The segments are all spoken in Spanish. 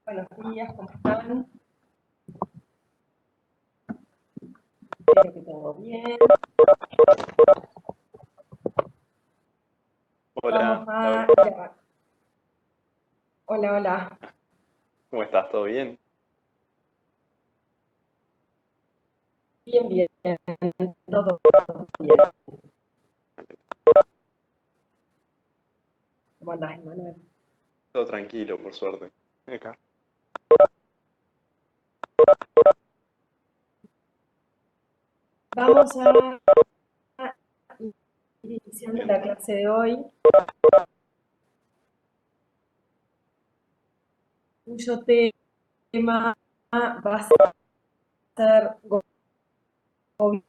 Buenos días, ¿cómo están? Espero que todo bien. Hola, Vamos a Laura. grabar. Hola, hola. ¿Cómo estás? ¿Todo bien? Bien, bien. Todo bien. ¿Cómo andás, Manuel? Todo tranquilo, por suerte. Acá. Vamos a ir iniciando Bien. la clase de hoy, cuyo tema va a ser gobierno.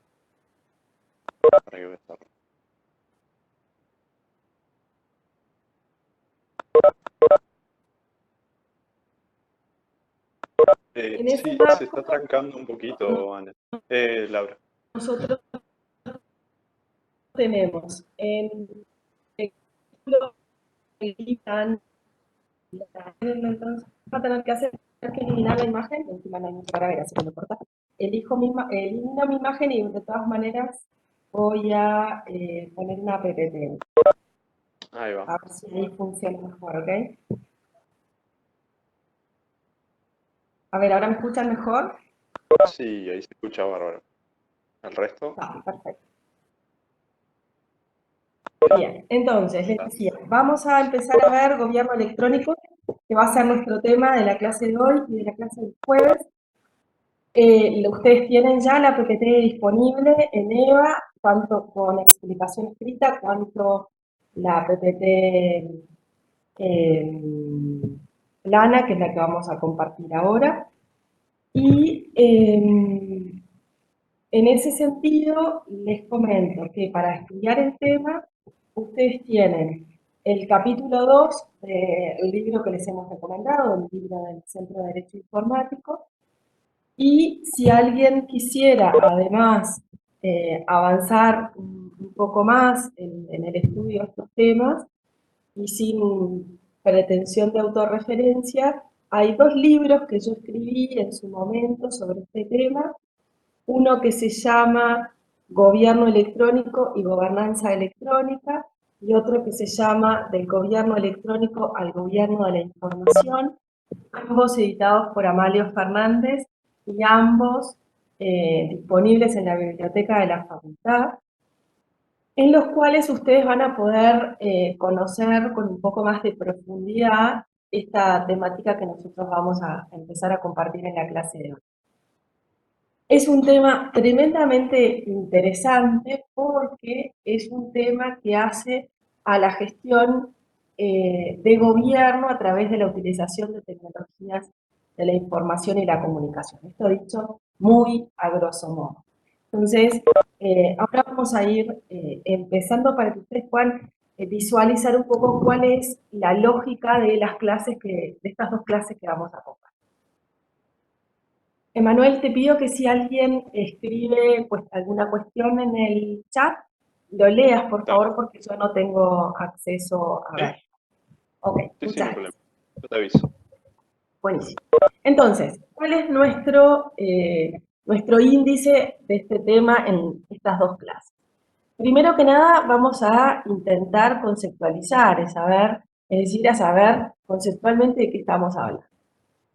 Para que voy a estar. En ese Sí, se está marco, trancando un poquito, Ana. Laura. nosotros tenemos en el título entonces va a tener que hacer que eliminar la imagen, encima no hay mucho para ver, así que no importa. Elimino mi imagen y de todas maneras voy a poner una PPT. Ahí va. A ver si ahí funciona mejor, ¿ok? A ver, ¿ahora me escuchan mejor? Sí, ahí se escucha bárbaro. ¿El resto? Ah, perfecto. Bien, entonces les decía, vamos a empezar a ver gobierno electrónico, que va a ser nuestro tema de la clase de hoy y de la clase del jueves. Ustedes tienen ya la PPT disponible en EVA, tanto con explicación escrita, cuanto la PPT plana, que es la que vamos a compartir ahora. Y en ese sentido, les comento que para estudiar el tema, ustedes tienen el capítulo 2 del libro que les hemos recomendado, el libro del Centro de Derecho Informático. Y si alguien quisiera, además, avanzar un poco más en el estudio de estos temas y sin pretensión de autorreferencia, hay dos libros que yo escribí en su momento sobre este tema. Uno que se llama Gobierno electrónico y gobernanza electrónica, y otro que se llama Del gobierno electrónico al gobierno de la información, ambos editados por Amalio Fernández y ambos disponibles en la biblioteca de la facultad, en los cuales ustedes van a poder conocer con un poco más de profundidad esta temática que nosotros vamos a empezar a compartir en la clase de hoy. Es un tema tremendamente interesante porque es un tema que hace a la gestión de gobierno a través de la utilización de tecnologías de la información y la comunicación. Esto dicho muy a grosso modo. Entonces, ahora vamos a ir empezando para que ustedes puedan visualizar un poco cuál es la lógica de las clases de estas dos clases que vamos a compartir. Emanuel, te pido que si alguien escribe pues, alguna cuestión en el chat, lo leas, por Dale. favor, porque yo no tengo acceso a ¿Sí? ver. Ok, Sí, sí, no muchas hay problema. gracias. Yo te aviso. Buenísimo. Entonces, ¿cuál es nuestro índice de este tema en estas dos clases? Primero que nada, vamos a intentar conceptualizar, es decir, a saber conceptualmente de qué estamos hablando.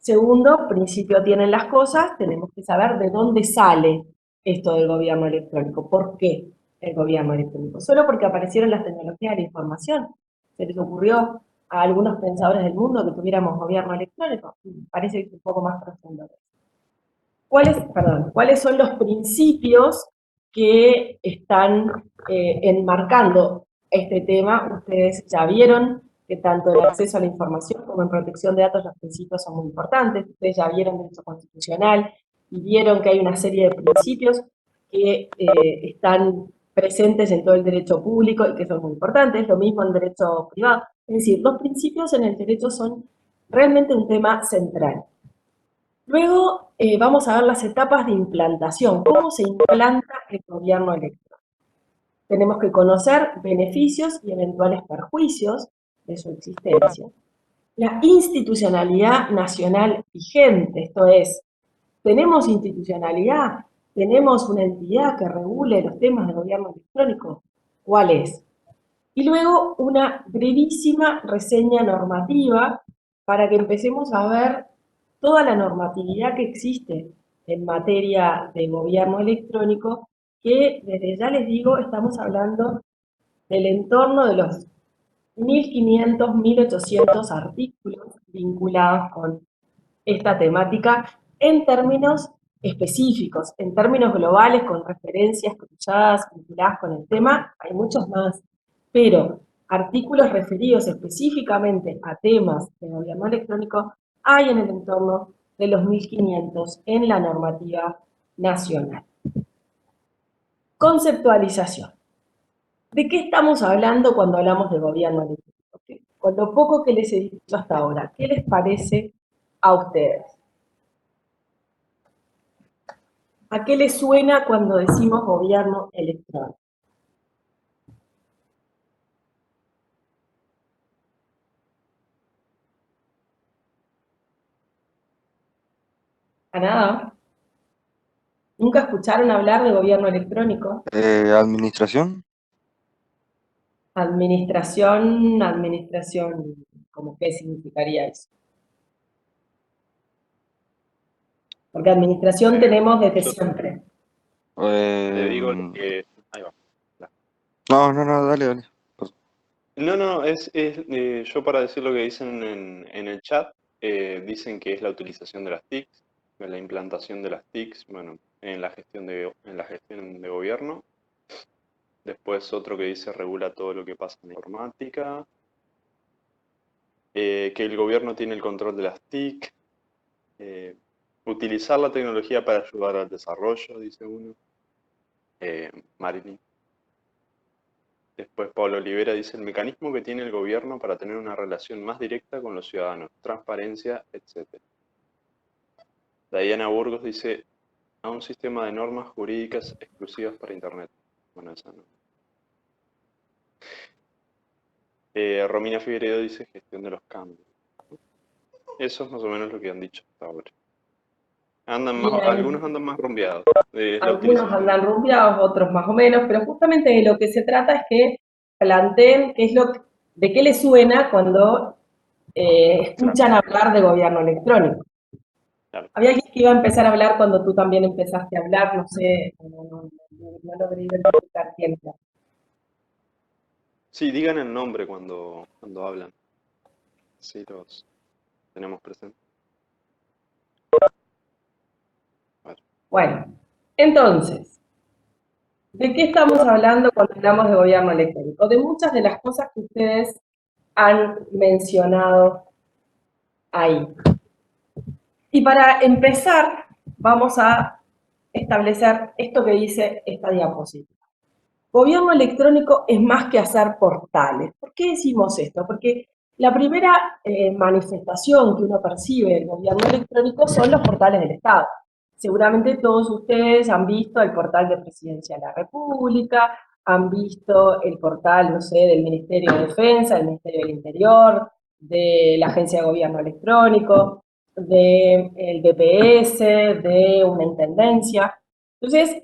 Segundo, principio tienen las cosas, tenemos que saber de dónde sale esto del gobierno electrónico. ¿Por qué el gobierno electrónico? Solo porque aparecieron las tecnologías de la información. ¿Se les ocurrió a algunos pensadores del mundo que tuviéramos gobierno electrónico? Parece que es un poco más profundo. ¿Cuáles son los principios que están enmarcando este tema, ustedes ya vieron que tanto en acceso a la información como en protección de datos los principios son muy importantes. Ustedes ya vieron derecho constitucional y vieron que hay una serie de principios que están presentes en todo el derecho público y que son muy importantes, lo mismo en derecho privado. Es decir, los principios en el derecho son realmente un tema central. Luego vamos a ver las etapas de implantación, cómo se implanta el gobierno electrónico. Tenemos que conocer beneficios y eventuales perjuicios de su existencia. La institucionalidad nacional vigente, esto es, ¿tenemos institucionalidad? ¿Tenemos una entidad que regule los temas de gobierno electrónico? ¿Cuál es? Y luego una brevísima reseña normativa para que empecemos a ver toda la normatividad que existe en materia de gobierno electrónico, que desde ya les digo, estamos hablando del entorno de los 1500, 1800 artículos vinculados con esta temática en términos específicos, en términos globales, con referencias cruzadas, vinculadas con el tema, hay muchos más, pero artículos referidos específicamente a temas de gobierno electrónico hay en el entorno de los 1500 en la normativa nacional. Conceptualización. ¿De qué estamos hablando cuando hablamos de gobierno electrónico? Con lo poco que les he dicho hasta ahora, ¿qué les parece a ustedes? ¿A qué les suena cuando decimos gobierno electrónico? ¿A nada? ¿Nunca escucharon hablar de gobierno electrónico? Administración. Administración, ¿cómo qué significaría eso? Porque administración tenemos desde siempre. Te digo lo que... Ahí va. No, dale. No, yo para decir lo que dicen en el chat, dicen que es la utilización de las TICs, la implantación de las TICs, bueno, en la gestión de gobierno. Después otro que dice regula todo lo que pasa en informática. Que el gobierno tiene el control de las TIC. Utilizar la tecnología para ayudar al desarrollo, dice uno. Marilyn. Después Pablo Olivera dice el mecanismo que tiene el gobierno para tener una relación más directa con los ciudadanos, transparencia, etc. Diana Burgos dice a un sistema de normas jurídicas exclusivas para Internet. Bueno, esa no. Romina Figueiredo dice gestión de los cambios. Eso es más o menos lo que han dicho hasta ahora. Algunos andan más rumbeados. Algunos andan rumbeados, otros más o menos, pero justamente de lo que se trata es que planteen de qué les suena cuando escuchan hablar de gobierno electrónico. Claro. Había alguien que iba a empezar a hablar cuando tú también empezaste a hablar, no sé, no logré identificar quién era. Sí, digan el nombre cuando hablan. Sí, los tenemos presentes. Bueno, entonces, ¿de qué estamos hablando cuando hablamos de gobierno electrónico? De muchas de las cosas que ustedes han mencionado ahí. Y para empezar, vamos a establecer esto que dice esta diapositiva. Gobierno electrónico es más que hacer portales. ¿Por qué decimos esto? Porque la primera manifestación que uno percibe del gobierno electrónico son los portales del Estado. Seguramente todos ustedes han visto el portal de Presidencia de la República, han visto el portal, no sé, del Ministerio de Defensa, del Ministerio del Interior, de la Agencia de Gobierno Electrónico, del DPS, de una intendencia. Entonces,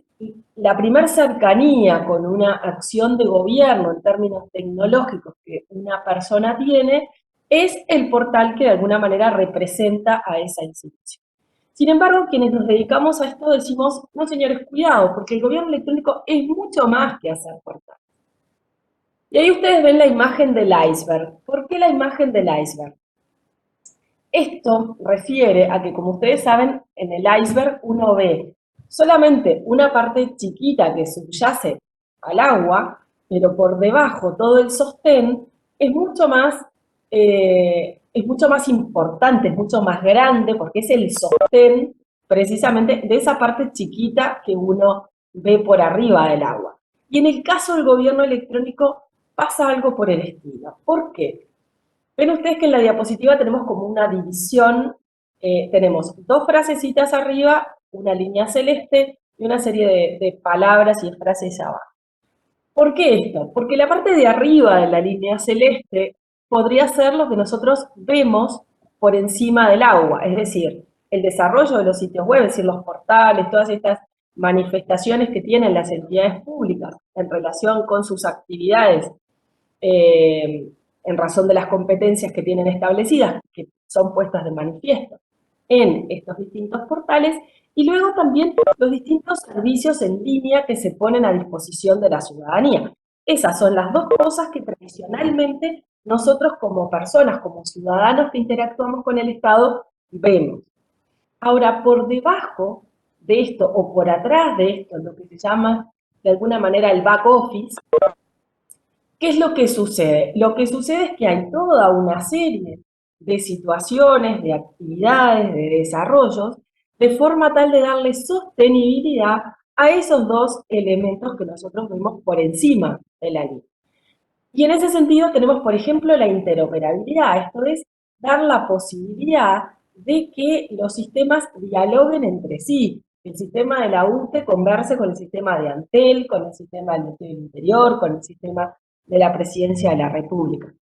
la primera cercanía con una acción de gobierno en términos tecnológicos que una persona tiene es el portal que de alguna manera representa a esa institución. Sin embargo, quienes nos dedicamos a esto decimos, no señores, cuidado, porque el gobierno electrónico es mucho más que hacer portales. Y ahí ustedes ven la imagen del iceberg. ¿Por qué la imagen del iceberg? Esto refiere a que, como ustedes saben, en el iceberg uno ve solamente una parte chiquita que subyace al agua, pero por debajo todo el sostén es mucho más importante, es mucho más grande, porque es el sostén precisamente de esa parte chiquita que uno ve por arriba del agua. Y en el caso del gobierno electrónico pasa algo por el estilo. ¿Por qué? Ven ustedes que en la diapositiva tenemos como una división, tenemos dos frasecitas arriba, una línea celeste y una serie de palabras y de frases abajo. ¿Por qué esto? Porque la parte de arriba de la línea celeste podría ser lo que nosotros vemos por encima del agua, es decir, el desarrollo de los sitios web, es decir, los portales, todas estas manifestaciones que tienen las entidades públicas en relación con sus actividades en razón de las competencias que tienen establecidas, que son puestas de manifiesto en estos distintos portales, y luego también los distintos servicios en línea que se ponen a disposición de la ciudadanía. Esas son las dos cosas que tradicionalmente nosotros como personas, como ciudadanos que interactuamos con el Estado, vemos. Ahora, por debajo de esto, o por atrás de esto, lo que se llama de alguna manera el back office, ¿qué es lo que sucede? Lo que sucede es que hay toda una serie de situaciones, de actividades, de desarrollos, de forma tal de darle sostenibilidad a esos dos elementos que nosotros vemos por encima de la línea. Y en ese sentido tenemos, por ejemplo, la interoperabilidad, esto es, dar la posibilidad de que los sistemas dialoguen entre sí. El sistema de la UTE converse con el sistema de Antel, con el sistema del Ministerio del Interior, con el sistema de la Presidencia de la República.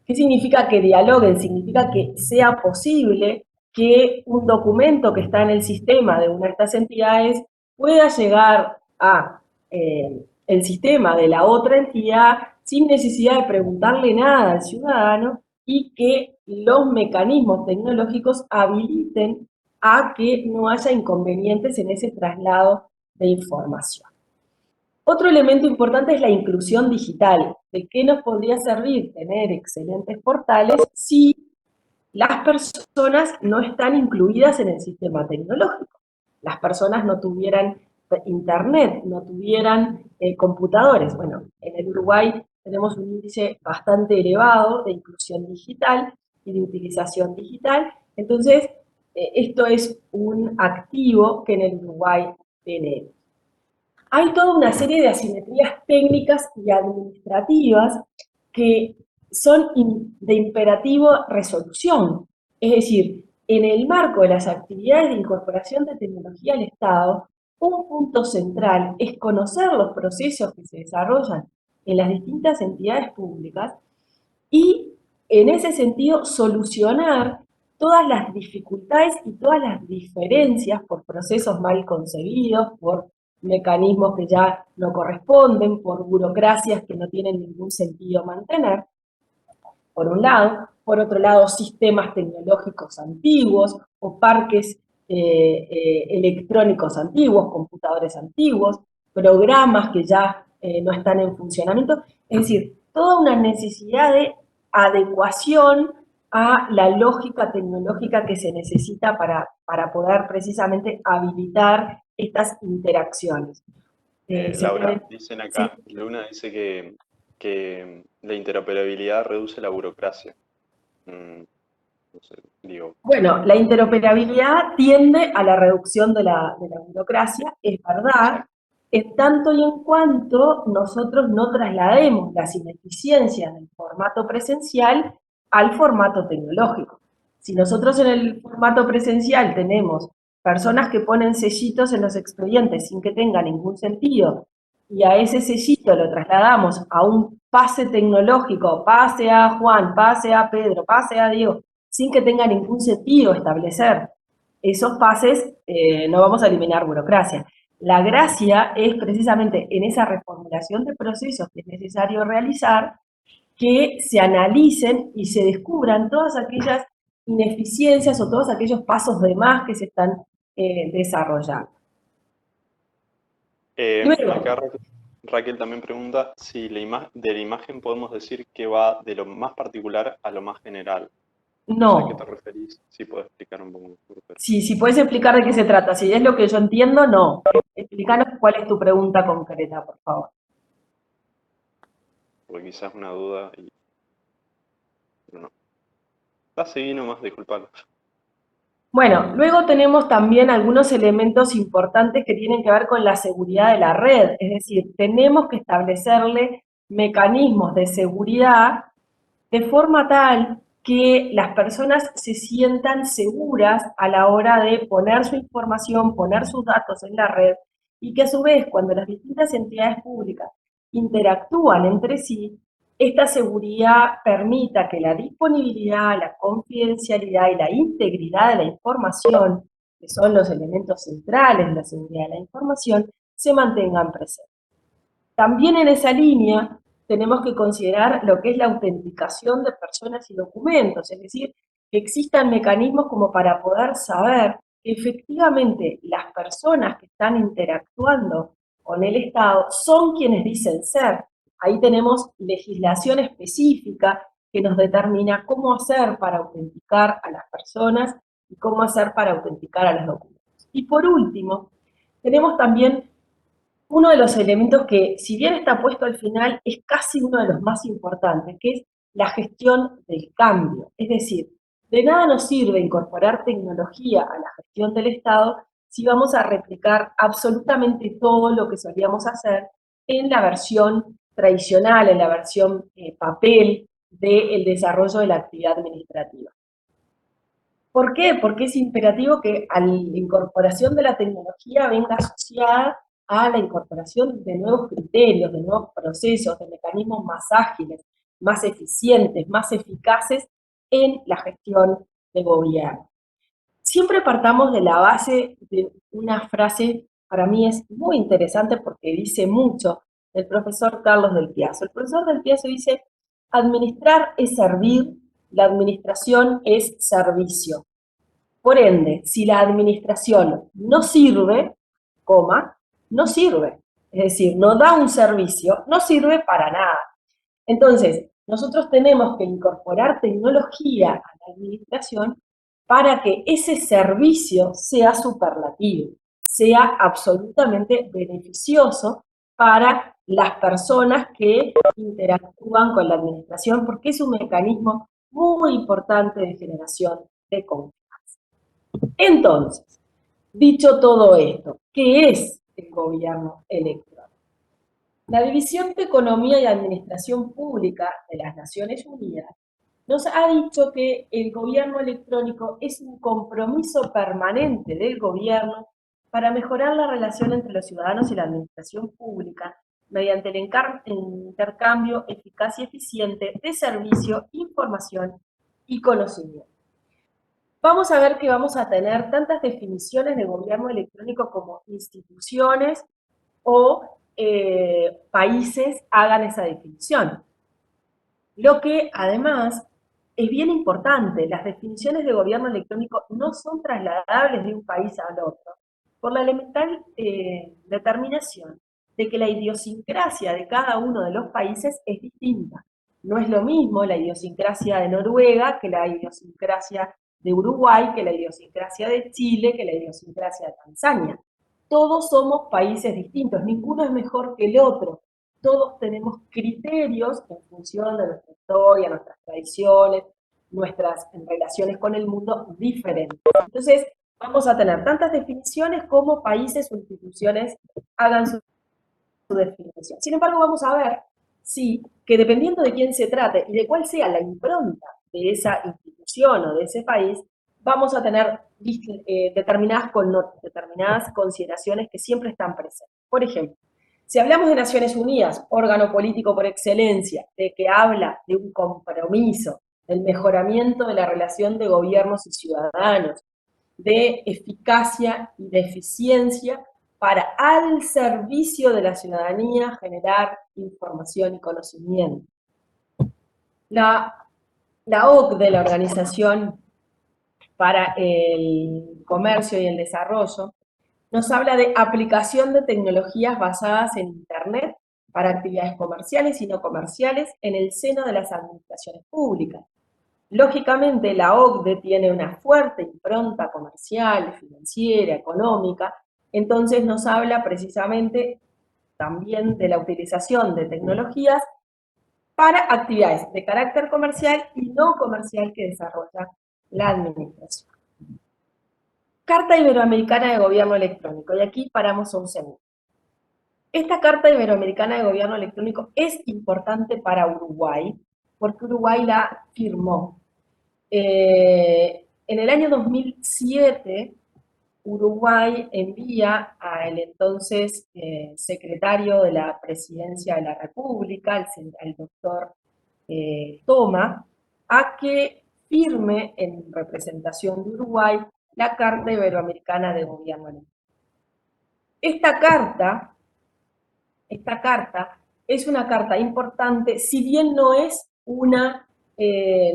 ¿Qué significa que dialoguen? Significa que sea posible que un documento que está en el sistema de una de estas entidades pueda llegar a el sistema de la otra entidad sin necesidad de preguntarle nada al ciudadano y que los mecanismos tecnológicos habiliten a que no haya inconvenientes en ese traslado de información. Otro elemento importante es la inclusión digital. ¿De qué nos podría servir tener excelentes portales si las personas no están incluidas en el sistema tecnológico? Las personas no tuvieran internet, no tuvieran computadores. Bueno, en el Uruguay tenemos un índice bastante elevado de inclusión digital y de utilización digital. Entonces, esto es un activo que en el Uruguay tenemos. Hay toda una serie de asimetrías técnicas y administrativas que son de imperativo resolución. Es decir, en el marco de las actividades de incorporación de tecnología al Estado, un punto central es conocer los procesos que se desarrollan en las distintas entidades públicas y, en ese sentido, solucionar todas las dificultades y todas las diferencias por procesos mal concebidos, por mecanismos que ya no corresponden, por burocracias que no tienen ningún sentido mantener, por un lado. Por otro lado, sistemas tecnológicos antiguos o parques electrónicos antiguos, computadores antiguos, programas que ya no están en funcionamiento. Es decir, toda una necesidad de adecuación a la lógica tecnológica que se necesita para poder precisamente habilitar estas interacciones. Laura, dicen acá, Sí. Luna dice que la interoperabilidad reduce la burocracia. No sé, digo, Bueno, la interoperabilidad tiende a la reducción de la burocracia, es verdad, en tanto y en cuanto nosotros no traslademos las ineficiencias del formato presencial al formato tecnológico. Si nosotros en el formato presencial tenemos personas que ponen sellitos en los expedientes sin que tenga ningún sentido, y a ese sellito lo trasladamos a un pase tecnológico, pase a Juan, pase a Pedro, pase a Diego, sin que tenga ningún sentido establecer esos pases, no vamos a eliminar burocracia. La gracia es precisamente en esa reformulación de procesos que es necesario realizar, que se analicen y se descubran todas aquellas ineficiencias o todos aquellos pasos de más que se están desarrollando. Luego, acá Raquel también pregunta si de la imagen podemos decir que va de lo más particular a lo más general. No sé a qué te no. referís, si puedes explicar un poco mejor. Si puedes explicar de qué se trata, si es lo que yo entiendo, no. Explícanos cuál es tu pregunta concreta, por favor. porque quizás una duda y pero no. Seguí nomás, disculpalo. Bueno, luego tenemos también algunos elementos importantes que tienen que ver con la seguridad de la red, es decir, tenemos que establecerle mecanismos de seguridad de forma tal que las personas se sientan seguras a la hora de poner su información, poner sus datos en la red, y que a su vez, cuando las distintas entidades públicas interactúan entre sí, esta seguridad permita que la disponibilidad, la confidencialidad y la integridad de la información, que son los elementos centrales de la seguridad de la información, se mantengan presentes. También en esa línea tenemos que considerar lo que es la autenticación de personas y documentos, es decir, que existan mecanismos como para poder saber que efectivamente las personas que están interactuando con el Estado son quienes dicen ser. Ahí tenemos legislación específica que nos determina cómo hacer para autenticar a las personas y cómo hacer para autenticar a los documentos. Y por último, tenemos también uno de los elementos que, si bien está puesto al final, es casi uno de los más importantes, que es la gestión del cambio. Es decir, de nada nos sirve incorporar tecnología a la gestión del Estado si vamos a replicar absolutamente todo lo que solíamos hacer en la versión tradicional, en la versión papel del desarrollo de la actividad administrativa. ¿Por qué? Porque es imperativo que a la incorporación de la tecnología venga asociada a la incorporación de nuevos criterios, de nuevos procesos, de mecanismos más ágiles, más eficientes, más eficaces en la gestión de gobierno. Siempre partamos de la base de una frase, para mí es muy interesante porque dice mucho, del profesor Carlos Del Piazo. El profesor Del Piazo dice, administrar es servir, la administración es servicio. Por ende, si la administración no sirve, no sirve. Es decir, no da un servicio, no sirve para nada. Entonces, nosotros tenemos que incorporar tecnología a la administración para que ese servicio sea superlativo, sea absolutamente beneficioso para las personas que interactúan con la administración, porque es un mecanismo muy importante de generación de confianza. Entonces, dicho todo esto, ¿qué es el gobierno electrónico? La División de Economía y Administración Pública de las Naciones Unidas nos ha dicho que el gobierno electrónico es un compromiso permanente del gobierno para mejorar la relación entre los ciudadanos y la administración pública mediante el intercambio eficaz y eficiente de servicio, información y conocimiento. Vamos a ver que vamos a tener tantas definiciones de gobierno electrónico como instituciones o países hagan esa definición. Lo que además es bien importante, las definiciones de gobierno electrónico no son trasladables de un país al otro, por la elemental determinación de que la idiosincrasia de cada uno de los países es distinta. No es lo mismo la idiosincrasia de Noruega que la idiosincrasia de Uruguay, que la idiosincrasia de Chile, que la idiosincrasia de Tanzania. Todos somos países distintos, ninguno es mejor que el otro. Todos tenemos criterios en función de nuestra historia, nuestras tradiciones, nuestras relaciones con el mundo diferentes. Entonces, vamos a tener tantas definiciones como países o instituciones hagan su definición. Sin embargo, vamos a ver, sí, que dependiendo de quién se trate y de cuál sea la impronta de esa institución o de ese país, vamos a tener determinadas consideraciones que siempre están presentes. Por ejemplo, si hablamos de Naciones Unidas, órgano político por excelencia, de que habla de un compromiso, del mejoramiento de la relación de gobiernos y ciudadanos, de eficacia y de eficiencia para al servicio de la ciudadanía generar información y conocimiento. La OCDE, la Organización para el Comercio y el Desarrollo, nos habla de aplicación de tecnologías basadas en Internet para actividades comerciales y no comerciales en el seno de las administraciones públicas. Lógicamente, la OCDE tiene una fuerte impronta comercial, financiera, económica, entonces nos habla precisamente también de la utilización de tecnologías para actividades de carácter comercial y no comercial que desarrolla la administración. Carta Iberoamericana de Gobierno Electrónico, y aquí paramos un segundo. Esta Carta Iberoamericana de Gobierno Electrónico es importante para Uruguay, porque Uruguay la firmó. En el año 2007, Uruguay envía al entonces secretario de la Presidencia de la República, al doctor Toma, a que firme en representación de Uruguay la Carta Iberoamericana de Gobierno Electrónico. Esta carta es una carta importante, si bien no es una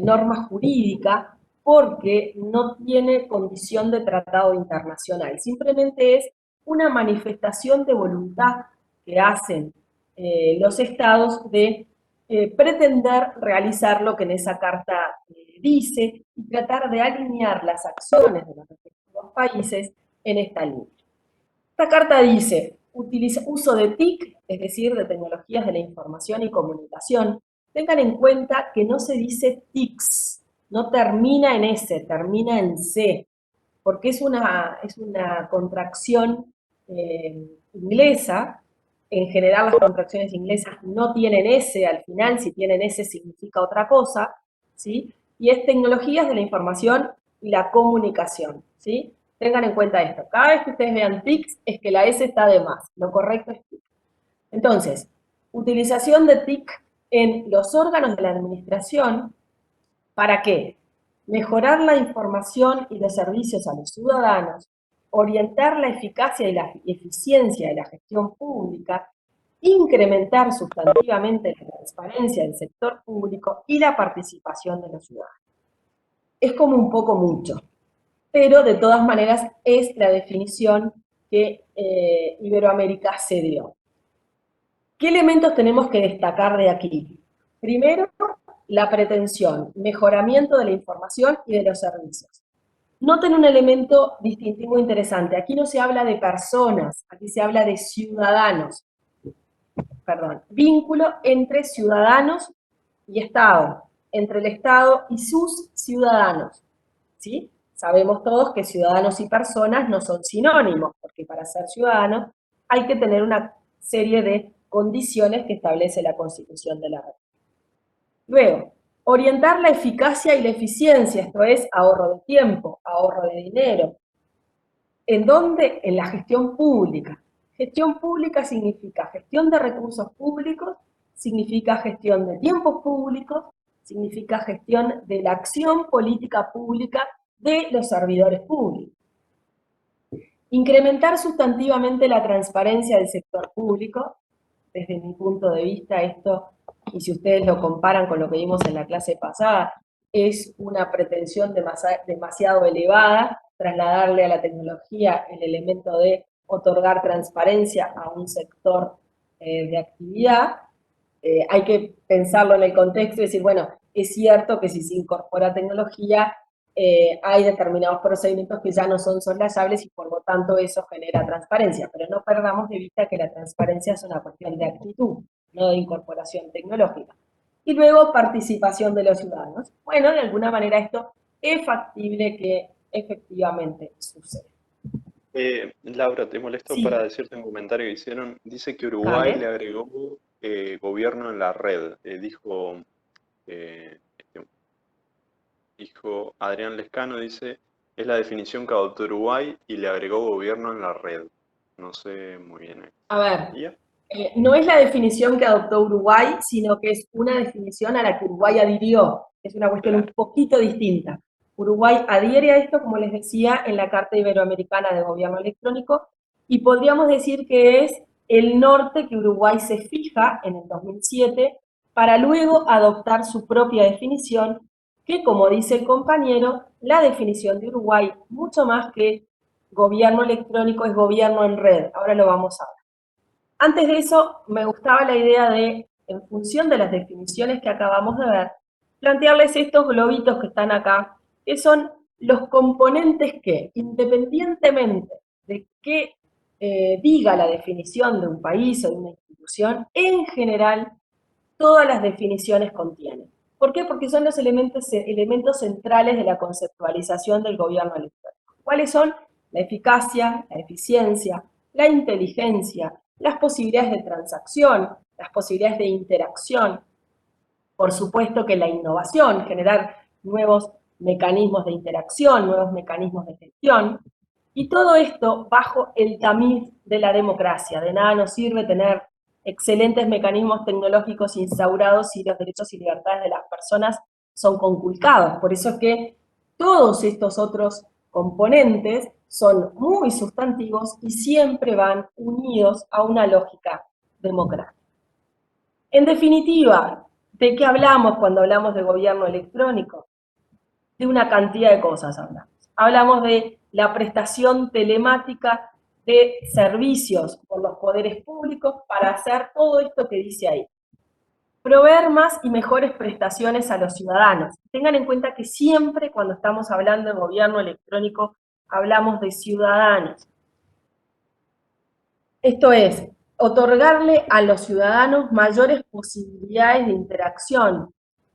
norma jurídica, porque no tiene condición de tratado internacional, simplemente es una manifestación de voluntad que hacen los estados de pretender realizar lo que en esa carta dice y tratar de alinear las acciones de los respectivos países en esta línea. Esta carta dice, uso de TIC, es decir, de tecnologías de la información y comunicación. Tengan en cuenta que no se dice TICS, no termina en S, termina en C, porque es una contracción inglesa. En general las contracciones inglesas no tienen S al final, si tienen S significa otra cosa, ¿sí? Y es tecnologías de la información y la comunicación, ¿sí? Tengan en cuenta esto. Cada vez que ustedes vean TICs es que la S está de más. Lo correcto es TIC. Entonces, utilización de TIC en los órganos de la administración, ¿para qué? Mejorar la información y los servicios a los ciudadanos, orientar la eficacia y la eficiencia de la gestión pública, incrementar sustantivamente la transparencia del sector público y la participación de los ciudadanos. Es como un poco mucho, pero de todas maneras es la definición que Iberoamérica se dio. ¿Qué elementos tenemos que destacar de aquí? Primero, la pretensión, mejoramiento de la información y de los servicios. Noten un elemento distintivo interesante. Aquí no se habla de personas, aquí se habla de ciudadanos. Perdón, vínculo entre ciudadanos y Estado, entre el Estado y sus ciudadanos, ¿sí? Sabemos todos que ciudadanos y personas no son sinónimos, porque para ser ciudadano hay que tener una serie de condiciones que establece la Constitución de la República. Luego, orientar la eficacia y la eficiencia, esto es, ahorro de tiempo, ahorro de dinero. ¿En dónde? En la gestión pública. Gestión pública significa gestión de recursos públicos, significa gestión de tiempos públicos, significa gestión de la acción política pública de los servidores públicos. Incrementar sustantivamente la transparencia del sector público. Desde mi punto de vista, esto, y si ustedes lo comparan con lo que vimos en la clase pasada, es una pretensión demasiado elevada, trasladarle a la tecnología el elemento de otorgar transparencia a un sector de actividad. Hay que pensarlo en el contexto y decir, bueno, es cierto que si se incorpora tecnología, hay determinados procedimientos que ya no son soslayables y por lo tanto eso genera transparencia, pero no perdamos de vista que la transparencia es una cuestión de actitud, no de incorporación tecnológica. Y luego participación de los ciudadanos. Bueno, de alguna manera esto es factible que efectivamente suceda. Laura, te molesto Sí. para decirte un comentario que hicieron. Dice que Uruguay Dale. le agregó gobierno en la red. Dijo Adrián Lescano, dice, es la definición que adoptó Uruguay y le agregó gobierno en la red. No sé muy bien. A ver, ¿Ya? no es la definición que adoptó Uruguay, sino que es una definición a la que Uruguay adhirió. Es una cuestión un poquito distinta. Uruguay adhiere a esto, como les decía, en la Carta Iberoamericana de Gobierno Electrónico, y podríamos decir que es el norte que Uruguay se fija en el 2007 para luego adoptar su propia definición, que, como dice el compañero, la definición de Uruguay, mucho más que gobierno electrónico, es gobierno en red. Ahora lo vamos a ver. Antes de eso, me gustaba la idea de, en función de las definiciones que acabamos de ver, plantearles estos globitos que están acá, que son los componentes que, independientemente de qué diga la definición de un país o de una institución, en general todas las definiciones contienen. ¿Por qué? Porque son los elementos centrales de la conceptualización del gobierno electrónico. ¿Cuáles son? La eficacia, la eficiencia, la inteligencia, las posibilidades de transacción, las posibilidades de interacción, por supuesto que la innovación, generar nuevos mecanismos de interacción, nuevos mecanismos de gestión, y todo esto bajo el tamiz de la democracia. De nada nos sirve tener excelentes mecanismos tecnológicos instaurados si los derechos y libertades de las personas son conculcados. Por eso es que todos estos otros componentes son muy sustantivos y siempre van unidos a una lógica democrática. En definitiva, ¿de qué hablamos cuando hablamos de gobierno electrónico? De una cantidad de cosas hablamos. Hablamos de la prestación telemática de servicios por los poderes públicos para hacer todo esto que dice ahí. Proveer más y mejores prestaciones a los ciudadanos. Tengan en cuenta que siempre cuando estamos hablando de gobierno electrónico hablamos de ciudadanos. Esto es, otorgarle a los ciudadanos mayores posibilidades de interacción,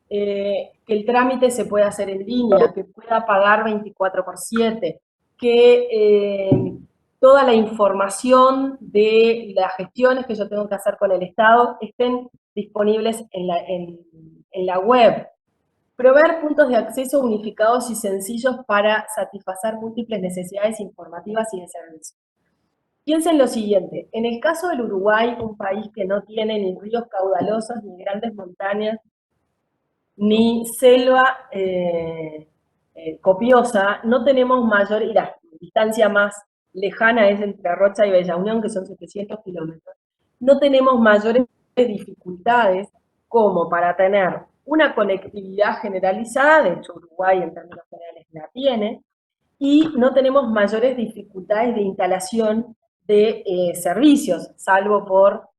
que el trámite se pueda hacer en línea, que pueda pagar 24/7, que toda la información de las gestiones que yo tengo que hacer con el Estado estén disponibles en la web. Proveer puntos de acceso unificados y sencillos para satisfacer múltiples necesidades informativas y de servicio. Piensen lo siguiente, en el caso del Uruguay, un país que no tiene ni ríos caudalosos, ni grandes montañas, ni selva copiosa, no tenemos mayor, y la distancia más lejana es entre Rocha y Bella Unión, que son 700 kilómetros, no tenemos mayores dificultades como para tener una conectividad generalizada, de hecho Uruguay en términos generales la tiene, y no tenemos mayores dificultades de instalación de servicios, salvo por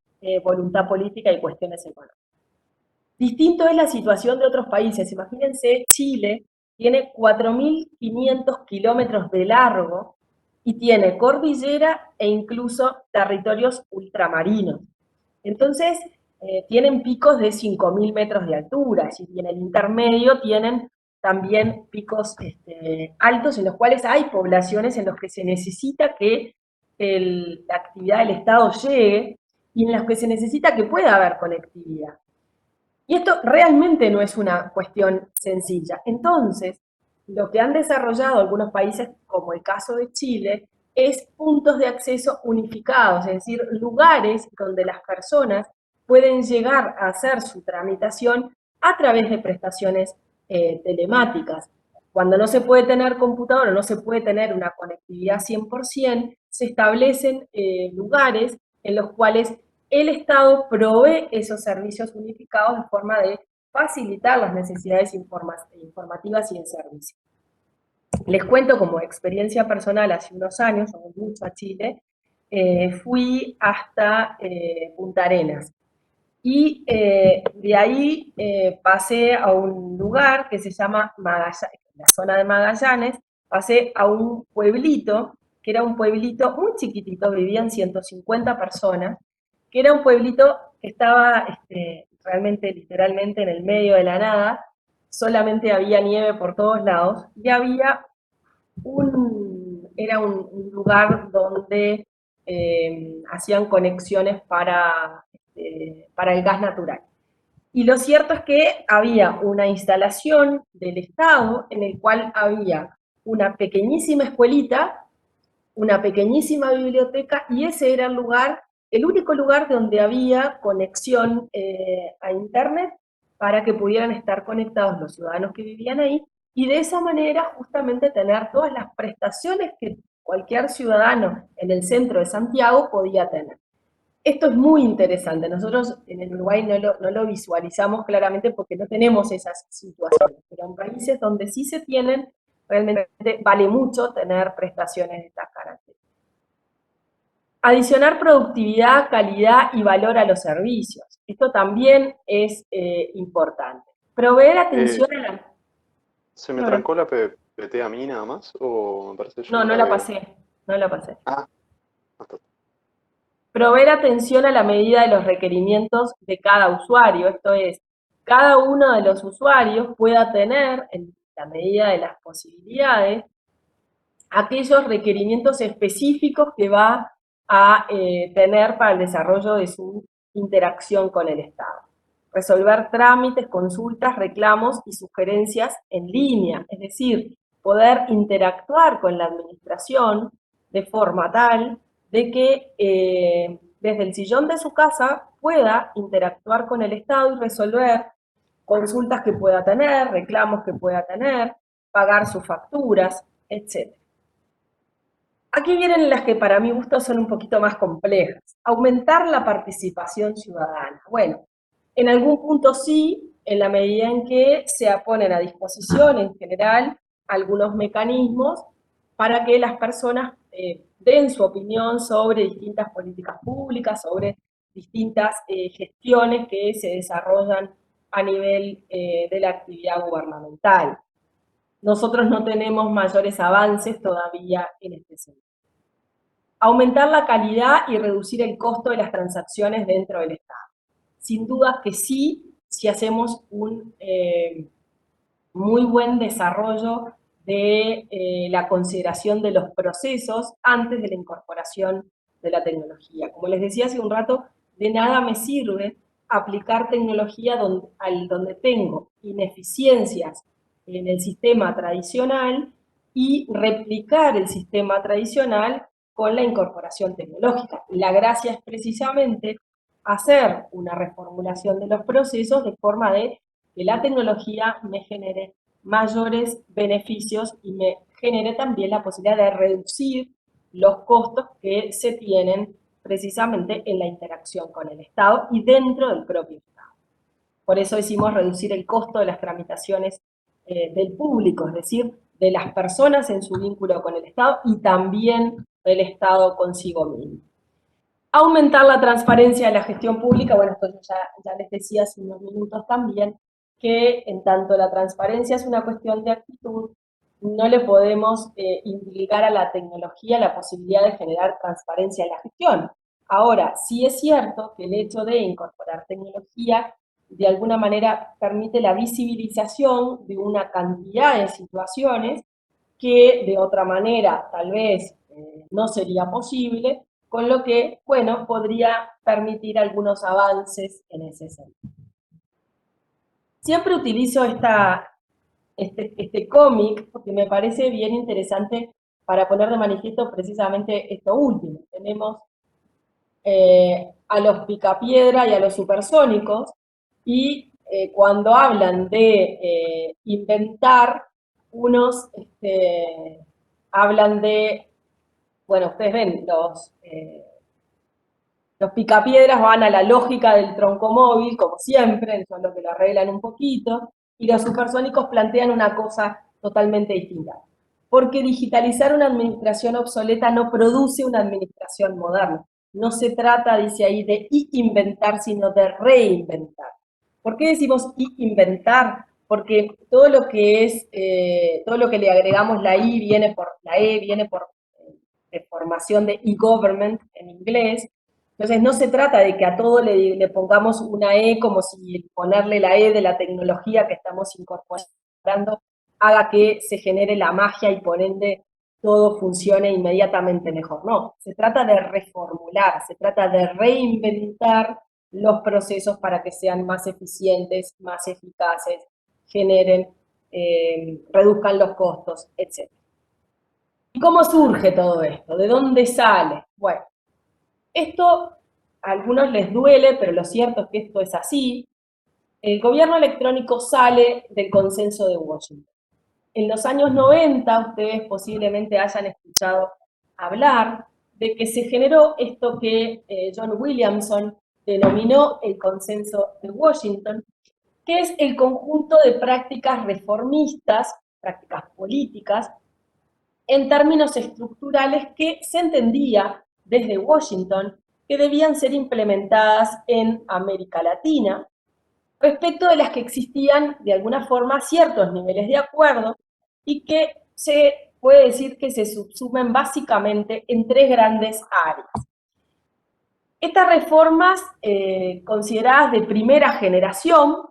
voluntad política y cuestiones económicas. Distinto es la situación de otros países. Imagínense, Chile tiene 4.500 kilómetros de largo y tiene cordillera e incluso territorios ultramarinos. Entonces, tienen picos de 5.000 metros de altura, y en el intermedio tienen también picos altos en los cuales hay poblaciones en los que se necesita que la actividad del Estado llegue y en las que se necesita que pueda haber conectividad. Y esto realmente no es una cuestión sencilla. Entonces, lo que han desarrollado algunos países, como el caso de Chile, es puntos de acceso unificados, es decir, lugares donde las personas pueden llegar a hacer su tramitación a través de prestaciones telemáticas. Cuando no se puede tener computadora, no se puede tener una conectividad 100%, se establecen lugares en los cuales el Estado provee esos servicios unificados de forma de facilitar las necesidades informativas y de servicio. Les cuento como experiencia personal, hace unos años, o mucho a Chile, fui hasta Punta Arenas. Y de ahí pasé a un lugar que se llama Magallanes, la zona de Magallanes, pasé a un pueblito, que era un pueblito muy chiquitito, vivían 150 personas, que era un pueblito que estaba realmente, literalmente en el medio de la nada, solamente había nieve por todos lados, y había era un lugar donde hacían conexiones para el gas natural. Y lo cierto es que había una instalación del Estado en el cual había una pequeñísima escuelita, una pequeñísima biblioteca, y ese era el lugar, el único lugar donde había conexión a Internet para que pudieran estar conectados los ciudadanos que vivían ahí, y de esa manera justamente tener todas las prestaciones que cualquier ciudadano en el centro de Santiago podía tener. Esto es muy interesante. Nosotros en el Uruguay no lo visualizamos claramente porque no tenemos esas situaciones, pero en países donde sí se tienen, realmente vale mucho tener prestaciones de estas características. Adicionar productividad, calidad y valor a los servicios. Esto también es importante. Proveer atención a la... ¿Se me trancó la PPT a mí nada más? ¿O me parece yo No, no la la veo? pasé, no la pasé. Ah, hasta. proveer atención a la medida de los requerimientos de cada usuario, esto es, cada uno de los usuarios pueda tener, en la medida de las posibilidades, aquellos requerimientos específicos que va a tener para el desarrollo de su interacción con el Estado. Resolver trámites, consultas, reclamos y sugerencias en línea, es decir, poder interactuar con la administración de forma tal de que desde el sillón de su casa pueda interactuar con el Estado y resolver consultas que pueda tener, reclamos que pueda tener, pagar sus facturas, etc. Aquí vienen las que para mi gusto son un poquito más complejas. Aumentar la participación ciudadana. Bueno, en algún punto sí, en la medida en que se ponen a disposición en general algunos mecanismos para que las personas den su opinión sobre distintas políticas públicas, sobre distintas gestiones que se desarrollan a nivel de la actividad gubernamental. Nosotros no tenemos mayores avances todavía en este sentido. Aumentar la calidad y reducir el costo de las transacciones dentro del Estado. Sin duda que sí, si hacemos un muy buen desarrollo de la consideración de los procesos antes de la incorporación de la tecnología. Como les decía hace un rato, de nada me sirve aplicar tecnología donde tengo ineficiencias en el sistema tradicional y replicar el sistema tradicional con la incorporación tecnológica. La gracia es precisamente hacer una reformulación de los procesos de forma de que la tecnología me genere mayores beneficios y me genere también la posibilidad de reducir los costos que se tienen precisamente en la interacción con el Estado y dentro del propio Estado. Por eso decimos reducir el costo de las tramitaciones del público, es decir, de las personas en su vínculo con el Estado y también del Estado consigo mismo. Aumentar la transparencia de la gestión pública, bueno, esto ya les decía hace unos minutos también, que en tanto la transparencia es una cuestión de actitud, no le podemos implicar a la tecnología la posibilidad de generar transparencia en la gestión. Ahora, sí es cierto que el hecho de incorporar tecnología de alguna manera permite la visibilización de una cantidad de situaciones que de otra manera tal vez no sería posible, con lo que, bueno, podría permitir algunos avances en ese sentido. Siempre utilizo este cómic porque me parece bien interesante para poner de manifiesto precisamente esto último. Tenemos a los picapiedra y a los supersónicos, y cuando hablan de inventar, unos hablan de, bueno, ustedes ven, los picapiedras van a la lógica del troncomóvil, como siempre, solo que lo arreglan un poquito, y los supersónicos plantean una cosa totalmente distinta. Porque digitalizar una administración obsoleta no produce una administración moderna. No se trata, dice ahí, de inventar, sino de reinventar. ¿Por qué decimos inventar? Porque todo lo que le agregamos la E viene por formación de e-government en inglés. Entonces no se trata de que a todo le pongamos una E como si ponerle la E de la tecnología que estamos incorporando haga que se genere la magia y por ende todo funcione inmediatamente mejor. No, se trata de reformular, se trata de reinventar los procesos para que sean más eficientes, más eficaces, generen, reduzcan los costos, etc. ¿Y cómo surge todo esto? ¿De dónde sale? Bueno, esto a algunos les duele, pero lo cierto es que esto es así. El gobierno electrónico sale del consenso de Washington. En los años 90, ustedes posiblemente hayan escuchado hablar de que se generó esto que John Williamson denominó el consenso de Washington, que es el conjunto de prácticas reformistas, prácticas políticas, en términos estructurales que se entendía desde Washington que debían ser implementadas en América Latina, respecto de las que existían de alguna forma ciertos niveles de acuerdo y que se puede decir que se subsumen básicamente en tres grandes áreas. Estas reformas, consideradas de primera generación,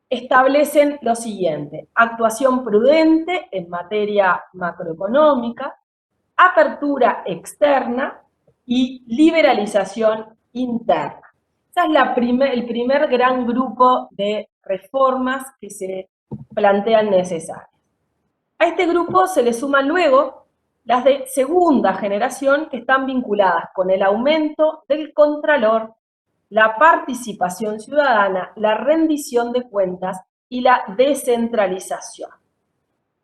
establecen lo siguiente: actuación prudente en materia macroeconómica, apertura externa y liberalización interna. Ese es el primer gran grupo de reformas que se plantean necesarias. A este grupo se le suman luego las de segunda generación, que están vinculadas con el aumento del contralor, la participación ciudadana, la rendición de cuentas y la descentralización.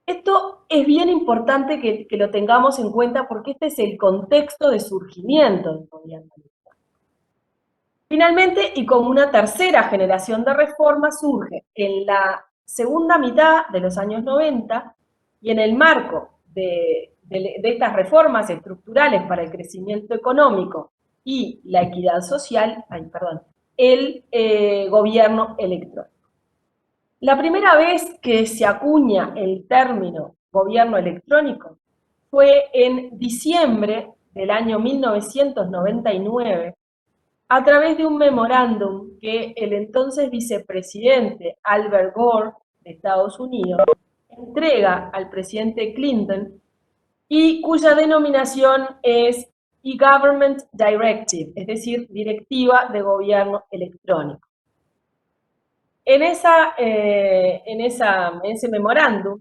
Esto es bien importante que lo tengamos en cuenta porque este es el contexto de surgimiento del gobierno electrónico. Finalmente, y como una tercera generación de reformas, surge en la segunda mitad de los años 90 y en el marco de estas reformas estructurales para el crecimiento económico y la equidad social, el gobierno electrónico. La primera vez que se acuña el término gobierno electrónico fue en diciembre del año 1999, a través de un memorándum que el entonces vicepresidente Albert Gore de Estados Unidos entrega al presidente Clinton y cuya denominación es E-Government Directive, es decir, Directiva de Gobierno Electrónico. En ese memorándum,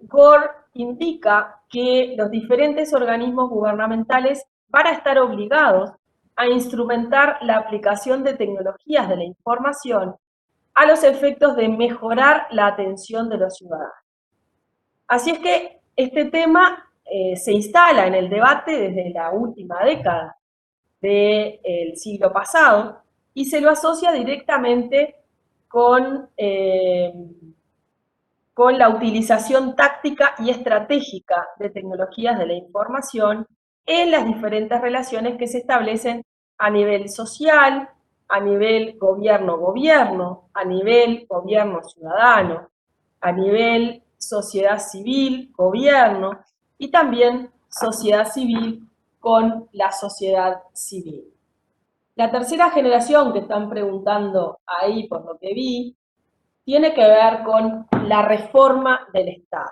Gore indica que los diferentes organismos gubernamentales van a estar obligados a instrumentar la aplicación de tecnologías de la información a los efectos de mejorar la atención de los ciudadanos. Así es que este tema se instala en el debate desde la última década del siglo pasado y se lo asocia directamente con la utilización táctica y estratégica de tecnologías de la información en las diferentes relaciones que se establecen a nivel social, a nivel gobierno-gobierno, a nivel gobierno-ciudadano, a nivel sociedad civil, gobierno, y también sociedad civil con la sociedad civil. La tercera generación que están preguntando ahí, por lo que vi, tiene que ver con la reforma del Estado,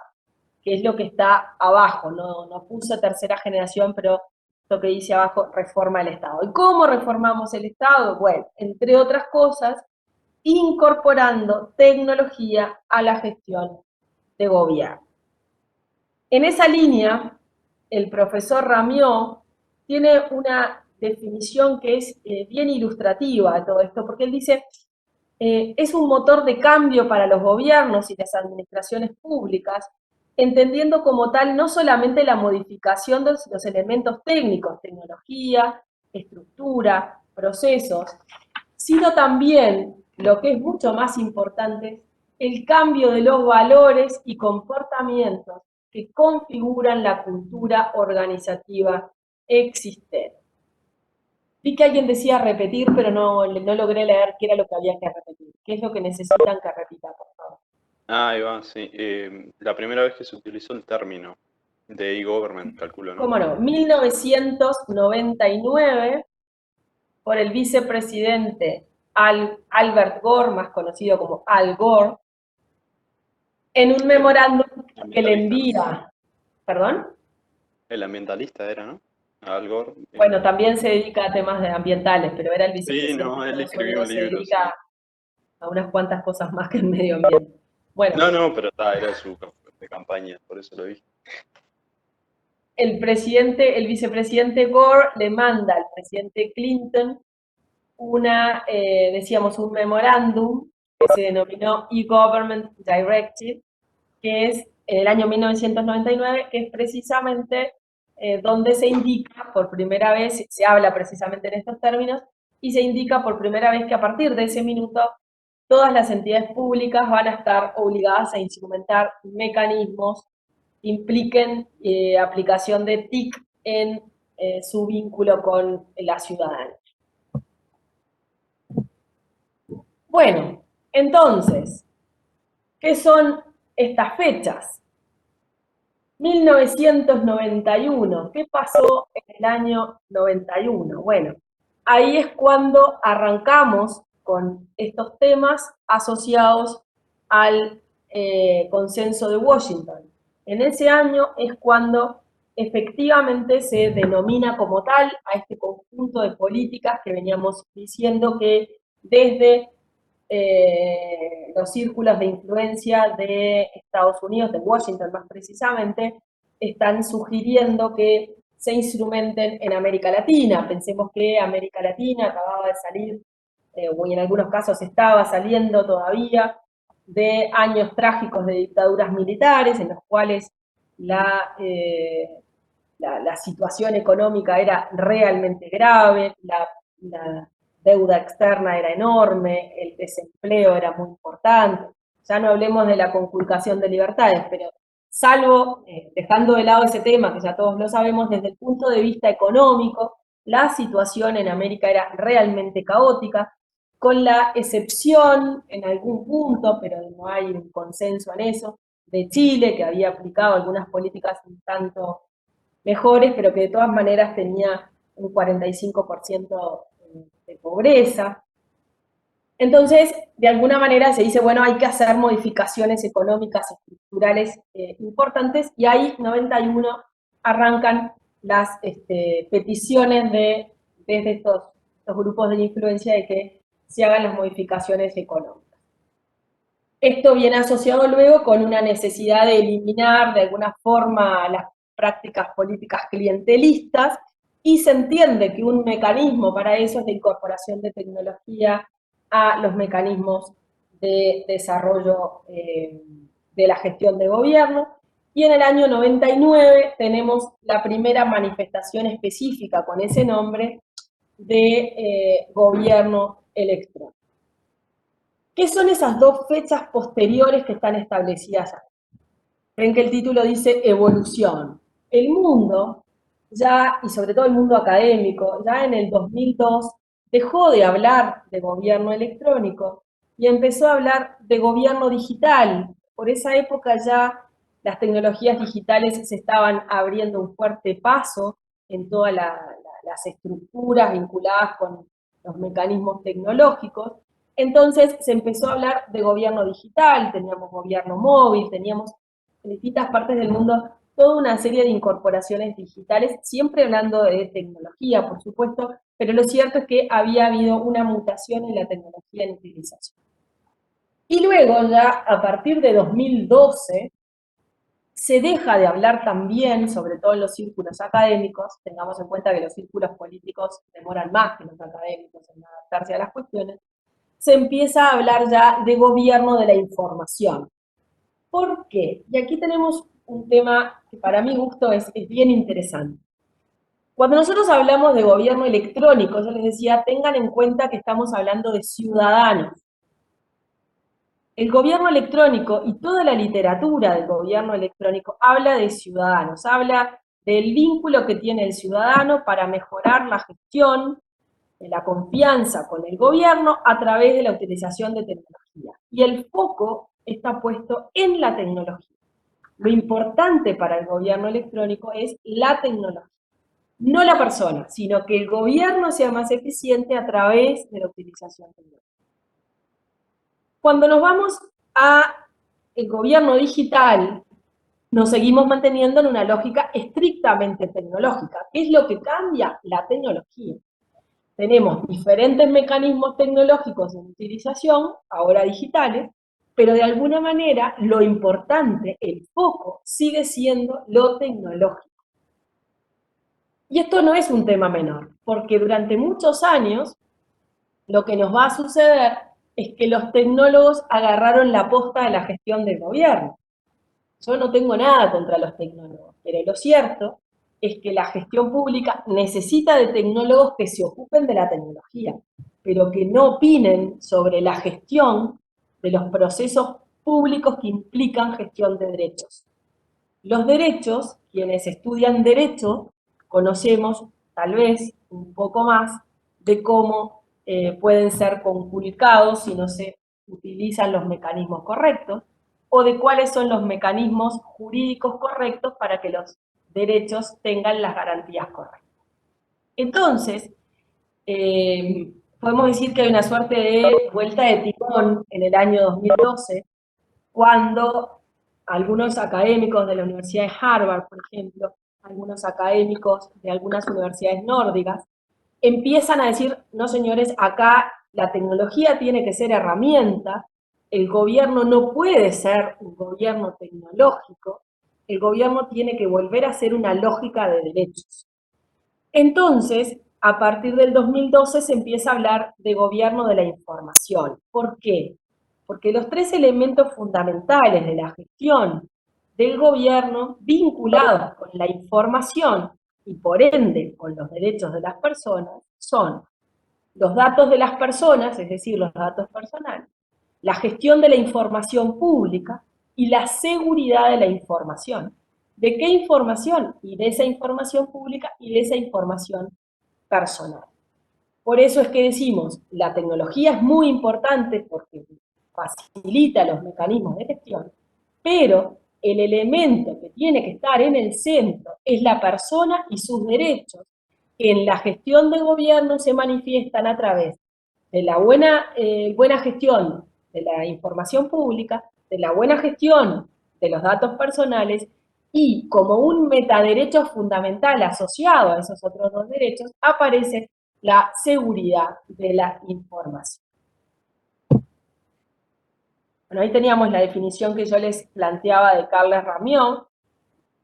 que es lo que está abajo. No puse tercera generación, pero lo que dice abajo, reforma del Estado. ¿Y cómo reformamos el Estado? Bueno, entre otras cosas, incorporando tecnología a la gestión de gobierno. En esa línea, el profesor Ramió tiene una definición que es bien ilustrativa de todo esto, porque él dice, es un motor de cambio para los gobiernos y las administraciones públicas, entendiendo como tal no solamente la modificación de los elementos técnicos, tecnología, estructura, procesos, sino también, lo que es mucho más importante, el cambio de los valores y comportamientos que configuran la cultura organizativa existente. Vi que alguien decía repetir, pero no logré leer qué era lo que había que repetir. ¿Qué es lo que necesitan que repita, por favor? Ah, ahí va, sí. La primera vez que se utilizó el término de e-government, calculo, ¿no? ¿Cómo no? 1999, por el vicepresidente Albert Gore, más conocido como Al Gore, en un memorándum que le envía, ¿perdón? El ambientalista era, ¿no? Al Gore. Bueno, también se dedica a temas ambientales, pero era el Sí, vicepresidente no, de él Estados escribió un Unidos, se libro. dedica Sí. a unas cuantas cosas más que el medio ambiente. Bueno, No, pero era su de campaña, por eso lo dije. el vicepresidente Gore le manda al presidente Clinton decíamos, un memorándum que se denominó E-Government Directive, que es en el año 1999, que es precisamente donde se indica por primera vez, se habla precisamente en estos términos, y se indica por primera vez que a partir de ese minuto todas las entidades públicas van a estar obligadas a instrumentar mecanismos que impliquen aplicación de TIC en su vínculo con la ciudadanía. Bueno, entonces, ¿qué son estas fechas? 1991. ¿Qué pasó en el año 91? Bueno, ahí es cuando arrancamos con estos temas asociados al consenso de Washington. En ese año es cuando efectivamente se denomina como tal a este conjunto de políticas que veníamos diciendo que desde los círculos de influencia de Estados Unidos, de Washington más precisamente, están sugiriendo que se instrumenten en América Latina. Pensemos que América Latina acababa de salir, o en algunos casos estaba saliendo todavía, de años trágicos de dictaduras militares, en los cuales la situación económica era realmente grave, la deuda externa era enorme, el desempleo era muy importante. Ya no hablemos de la conculcación de libertades, pero salvo, dejando de lado ese tema, que ya todos lo sabemos, desde el punto de vista económico, la situación en América era realmente caótica, con la excepción, en algún punto, pero no hay un consenso en eso, de Chile, que había aplicado algunas políticas un tanto mejores, pero que de todas maneras tenía un 45% de pobreza. Entonces, de alguna manera se dice, bueno, hay que hacer modificaciones económicas, estructurales importantes, y ahí, 91, arrancan las peticiones desde estos grupos de influencia de que se hagan las modificaciones económicas. Esto viene asociado luego con una necesidad de eliminar de alguna forma las prácticas políticas clientelistas, y se entiende que un mecanismo para eso es la incorporación de tecnología a los mecanismos de desarrollo de la gestión de gobierno. Y en el año 99 tenemos la primera manifestación específica con ese nombre de gobierno electrónico. ¿Qué son esas dos fechas posteriores que están establecidas aquí? Ven que el título dice evolución. El mundo, ya, y sobre todo el mundo académico, ya en el 2002 dejó de hablar de gobierno electrónico y empezó a hablar de gobierno digital. Por esa época ya las tecnologías digitales se estaban abriendo un fuerte paso en todas las estructuras vinculadas con los mecanismos tecnológicos. Entonces se empezó a hablar de gobierno digital, teníamos gobierno móvil, teníamos en distintas partes del mundo toda una serie de incorporaciones digitales, siempre hablando de tecnología, por supuesto, pero lo cierto es que había habido una mutación en la tecnología en utilización. Y luego ya a partir de 2012 se deja de hablar también, sobre todo en los círculos académicos, tengamos en cuenta que los círculos políticos demoran más que los académicos en adaptarse a las cuestiones, se empieza a hablar ya de gobierno de la información. ¿Por qué? Y aquí tenemos un tema que para mi gusto es bien interesante. Cuando nosotros hablamos de gobierno electrónico, yo les decía, tengan en cuenta que estamos hablando de ciudadanos. El gobierno electrónico y toda la literatura del gobierno electrónico habla de ciudadanos, habla del vínculo que tiene el ciudadano para mejorar la gestión, de la confianza con el gobierno a través de la utilización de tecnología. Y el foco está puesto en la tecnología. Lo importante para el gobierno electrónico es la tecnología, no la persona, sino que el gobierno sea más eficiente a través de la utilización tecnológica. Cuando nos vamos al gobierno digital, nos seguimos manteniendo en una lógica estrictamente tecnológica. ¿Qué es lo que cambia? La tecnología. Tenemos diferentes mecanismos tecnológicos en utilización, ahora digitales, pero de alguna manera lo importante, el foco, sigue siendo lo tecnológico. Y esto no es un tema menor, porque durante muchos años lo que nos va a suceder es que los tecnólogos agarraron la posta de la gestión del gobierno. Yo no tengo nada contra los tecnólogos, pero lo cierto es que la gestión pública necesita de tecnólogos que se ocupen de la tecnología, pero que no opinen sobre la gestión de los procesos públicos que implican gestión de derechos. Los derechos, quienes estudian derecho, conocemos tal vez un poco más de cómo pueden ser conculcados si no se utilizan los mecanismos correctos, o de cuáles son los mecanismos jurídicos correctos para que los derechos tengan las garantías correctas. Entonces, podemos decir que hay una suerte de vuelta de timón en el año 2012, cuando algunos académicos de la Universidad de Harvard, por ejemplo, algunos académicos de algunas universidades nórdicas, empiezan a decir, no señores, acá la tecnología tiene que ser herramienta, el gobierno no puede ser un gobierno tecnológico, el gobierno tiene que volver a ser una lógica de derechos. Entonces, a partir del 2012 se empieza a hablar de gobierno de la información. ¿Por qué? Porque los tres elementos fundamentales de la gestión del gobierno vinculados con la información y por ende con los derechos de las personas son los datos de las personas, es decir, los datos personales, la gestión de la información pública y la seguridad de la información. ¿De qué información? Y de esa información pública y de esa información personal. Por eso es que decimos, la tecnología es muy importante porque facilita los mecanismos de gestión, pero el elemento que tiene que estar en el centro es la persona y sus derechos, que en la gestión de gobierno se manifiestan a través de la buena gestión de la información pública, de la buena gestión de los datos personales y como un metaderecho fundamental asociado a esos otros dos derechos aparece la seguridad de la información. Bueno, ahí teníamos la definición que yo les planteaba de Carles Ramió,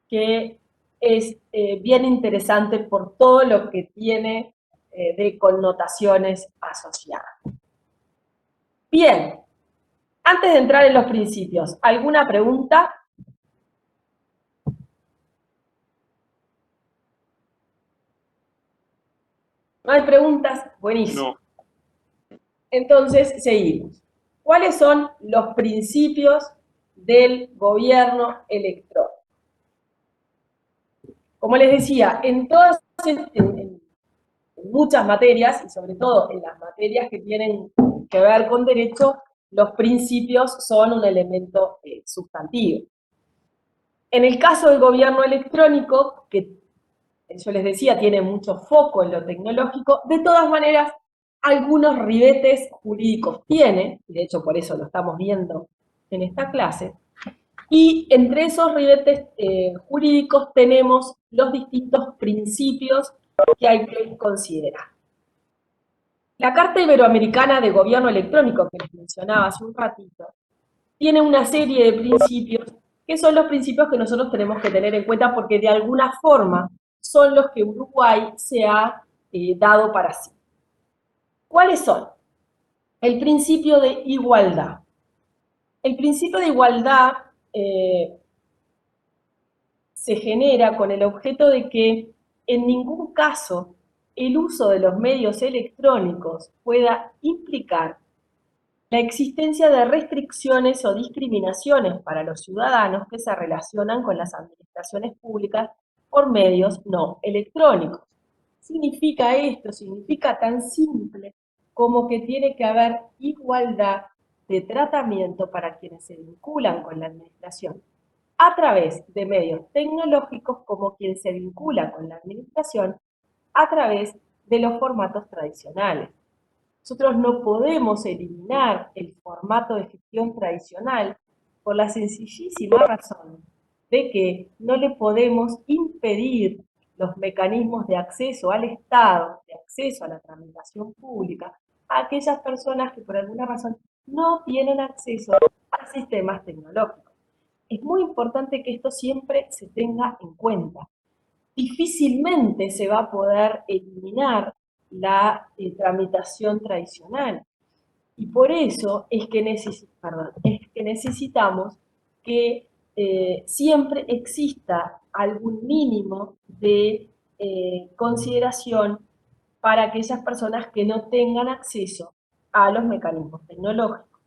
que es bien interesante por todo lo que tiene de connotaciones asociadas. Bien, antes de entrar en los principios, ¿alguna pregunta? ¿No hay preguntas? Buenísimo. No. Entonces, seguimos. ¿Cuáles son los principios del gobierno electrónico? Como les decía, en muchas materias, y sobre todo en las materias que tienen que ver con derecho, los principios son un elemento sustantivo. En el caso del gobierno electrónico, que yo les decía, tiene mucho foco en lo tecnológico, de todas maneras, algunos ribetes jurídicos tiene, y de hecho por eso lo estamos viendo en esta clase, y entre esos ribetes jurídicos tenemos los distintos principios que hay que considerar. La Carta Iberoamericana de Gobierno Electrónico, que les mencionaba hace un ratito, tiene una serie de principios que son los principios que nosotros tenemos que tener en cuenta porque de alguna forma son los que Uruguay se ha dado para sí. ¿Cuáles son? El principio de igualdad. El principio de igualdad se genera con el objeto de que en ningún caso el uso de los medios electrónicos pueda implicar la existencia de restricciones o discriminaciones para los ciudadanos que se relacionan con las administraciones públicas por medios no electrónicos. Significa esto, significa tan simple como que tiene que haber igualdad de tratamiento para quienes se vinculan con la administración a través de medios tecnológicos como quien se vincula con la administración a través de los formatos tradicionales. Nosotros no podemos eliminar el formato de gestión tradicional por la sencillísima razón de que no le podemos impedir los mecanismos de acceso al Estado, de acceso a la tramitación pública, a aquellas personas que por alguna razón no tienen acceso a sistemas tecnológicos. Es muy importante que esto siempre se tenga en cuenta. Difícilmente se va a poder eliminar la tramitación tradicional. Y por eso es que, necesitamos que siempre exista algún mínimo de consideración para aquellas personas que no tengan acceso a los mecanismos tecnológicos.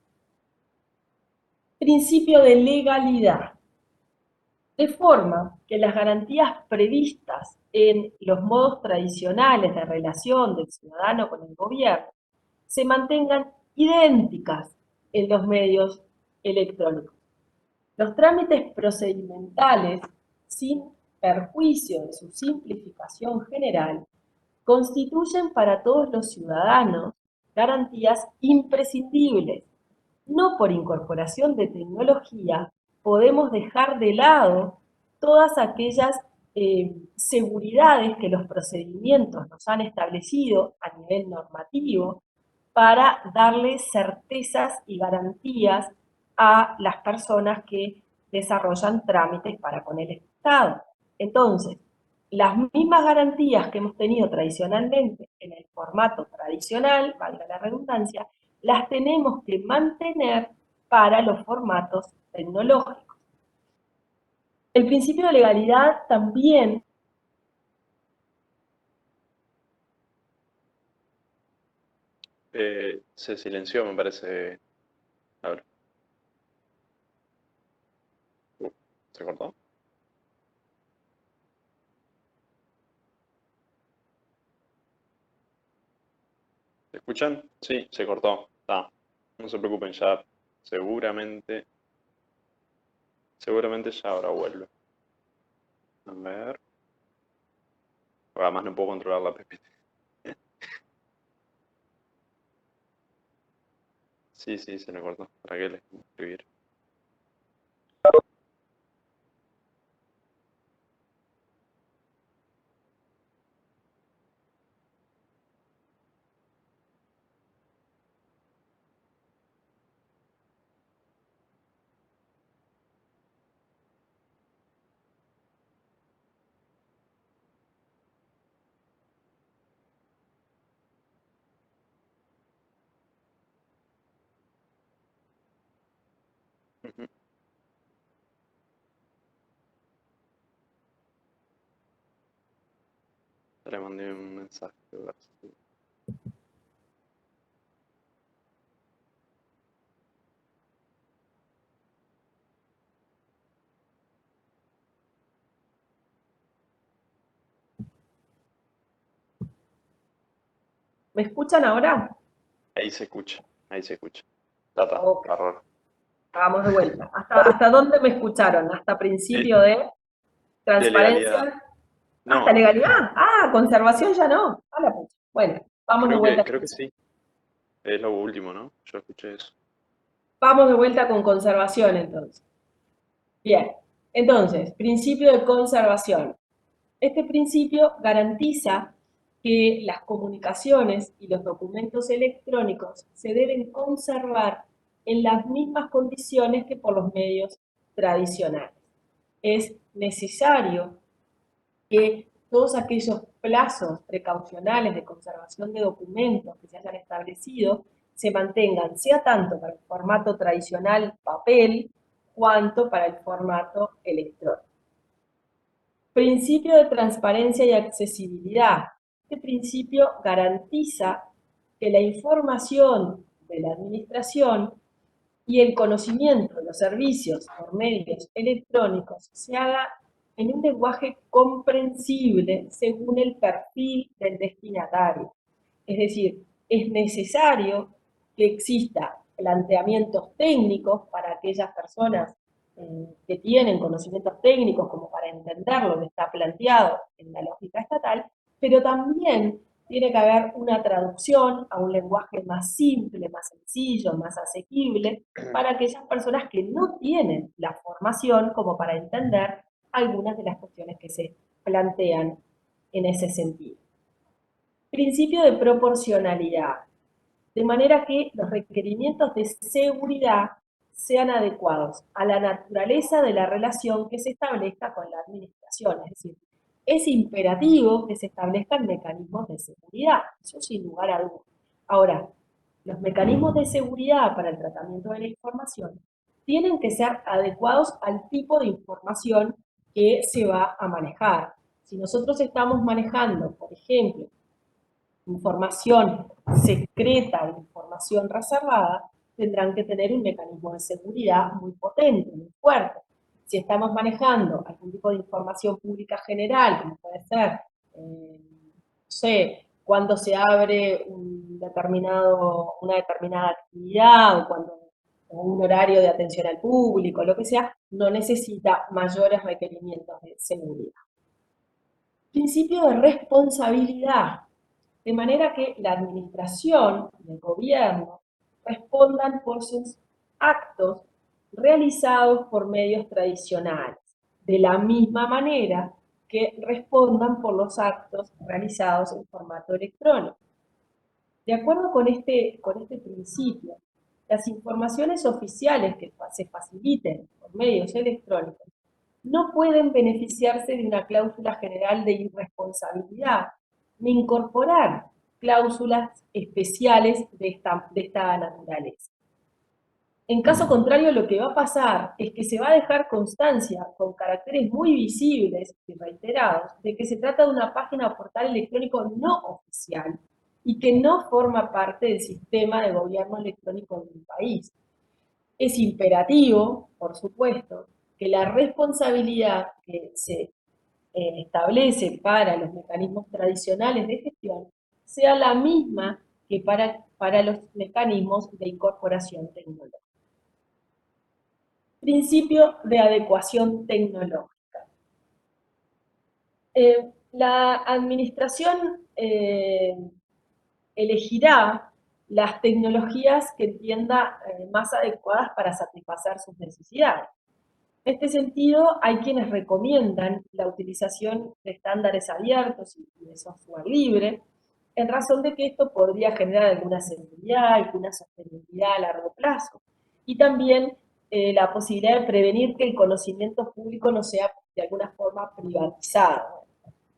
Principio de legalidad. De forma que las garantías previstas en los modos tradicionales de relación del ciudadano con el gobierno se mantengan idénticas en los medios electrónicos. Los trámites procedimentales, sin perjuicio de su simplificación general, constituyen para todos los ciudadanos garantías imprescindibles. No por incorporación de tecnología podemos dejar de lado todas aquellas seguridades que los procedimientos nos han establecido a nivel normativo para darle certezas y garantías a las personas que desarrollan trámites para con el Estado. Entonces, las mismas garantías que hemos tenido tradicionalmente en el formato tradicional, valga la redundancia, las tenemos que mantener para los formatos tecnológicos. El principio de legalidad también Se silenció, me parece. Ahora. ¿Se cortó? ¿Se escuchan? Sí, se cortó. No se preocupen, ya seguramente, seguramente ya ahora vuelve. A ver. Además no puedo controlar la PPT. Sí, sí, se me cortó. ¿Para qué les voy a escribir? Ujú. Ya le mandé un mensaje. A ver si- ¿me escuchan ahora? Ahí se escucha, ahí se escucha. Ya está, Ok, bárbaro. vamos de vuelta. ¿Hasta dónde me escucharon? ¿Hasta Eh, principio de De legalidad. transparencia? ¿Hasta No, legalidad? Ah, conservación ya no. A la pucha. Bueno, vamos de vuelta. creo que sí. Es lo último, ¿no? Yo escuché eso. Vamos de vuelta con conservación entonces. Bien, entonces, principio de conservación. Este principio garantiza que las comunicaciones y los documentos electrónicos se deben conservar en las mismas condiciones que por los medios tradicionales. Es necesario que todos aquellos plazos precaucionales de conservación de documentos que se hayan establecido se mantengan, sea tanto para el formato tradicional papel, cuanto para el formato electrónico. Principio de transparencia y accesibilidad. Este principio garantiza que la información de la administración y el conocimiento de los servicios por medios electrónicos se haga en un lenguaje comprensible según el perfil del destinatario. Es decir, es necesario que exista planteamientos técnicos para aquellas personas que tienen conocimientos técnicos como para entender lo que está planteado en la lógica estatal, pero también tiene que haber una traducción a un lenguaje más simple, más sencillo, más asequible, para aquellas personas que no tienen la formación como para entender algunas de las cuestiones que se plantean en ese sentido. Principio de proporcionalidad, de manera que los requerimientos de seguridad sean adecuados a la naturaleza de la relación que se establezca con la administración. Es decir, es imperativo que se establezcan mecanismos de seguridad, eso sin lugar a dudas. Ahora, los mecanismos de seguridad para el tratamiento de la información tienen que ser adecuados al tipo de información que se va a manejar. Si nosotros estamos manejando, por ejemplo, información secreta o información reservada, tendrán que tener un mecanismo de seguridad muy potente, muy fuerte. Si estamos manejando algún tipo de información pública general, como puede ser, no sé, cuando se abre una determinada actividad o cuando o un horario de atención al público, lo que sea, no necesita mayores requerimientos de seguridad. Principio de responsabilidad, de manera que la administración y el gobierno respondan por sus actos realizados por medios tradicionales, de la misma manera que respondan por los actos realizados en formato electrónico. De acuerdo con este principio, las informaciones oficiales que se faciliten por medios electrónicos no pueden beneficiarse de una cláusula general de irresponsabilidad, ni incorporar cláusulas especiales de esta naturaleza. En caso contrario, lo que va a pasar es que se va a dejar constancia con caracteres muy visibles y reiterados de que se trata de una página o portal electrónico no oficial y que no forma parte del sistema de gobierno electrónico del país. Es imperativo, por supuesto, que la responsabilidad que se establece para los mecanismos tradicionales de gestión sea la misma que para los mecanismos de incorporación tecnológica. Principio de adecuación tecnológica. La administración elegirá las tecnologías que entienda más adecuadas para satisfacer sus necesidades. En este sentido, hay quienes recomiendan la utilización de estándares abiertos y de software libre, en razón de que esto podría generar alguna seguridad, alguna sostenibilidad a largo plazo, y también la posibilidad de prevenir que el conocimiento público no sea de alguna forma privatizado.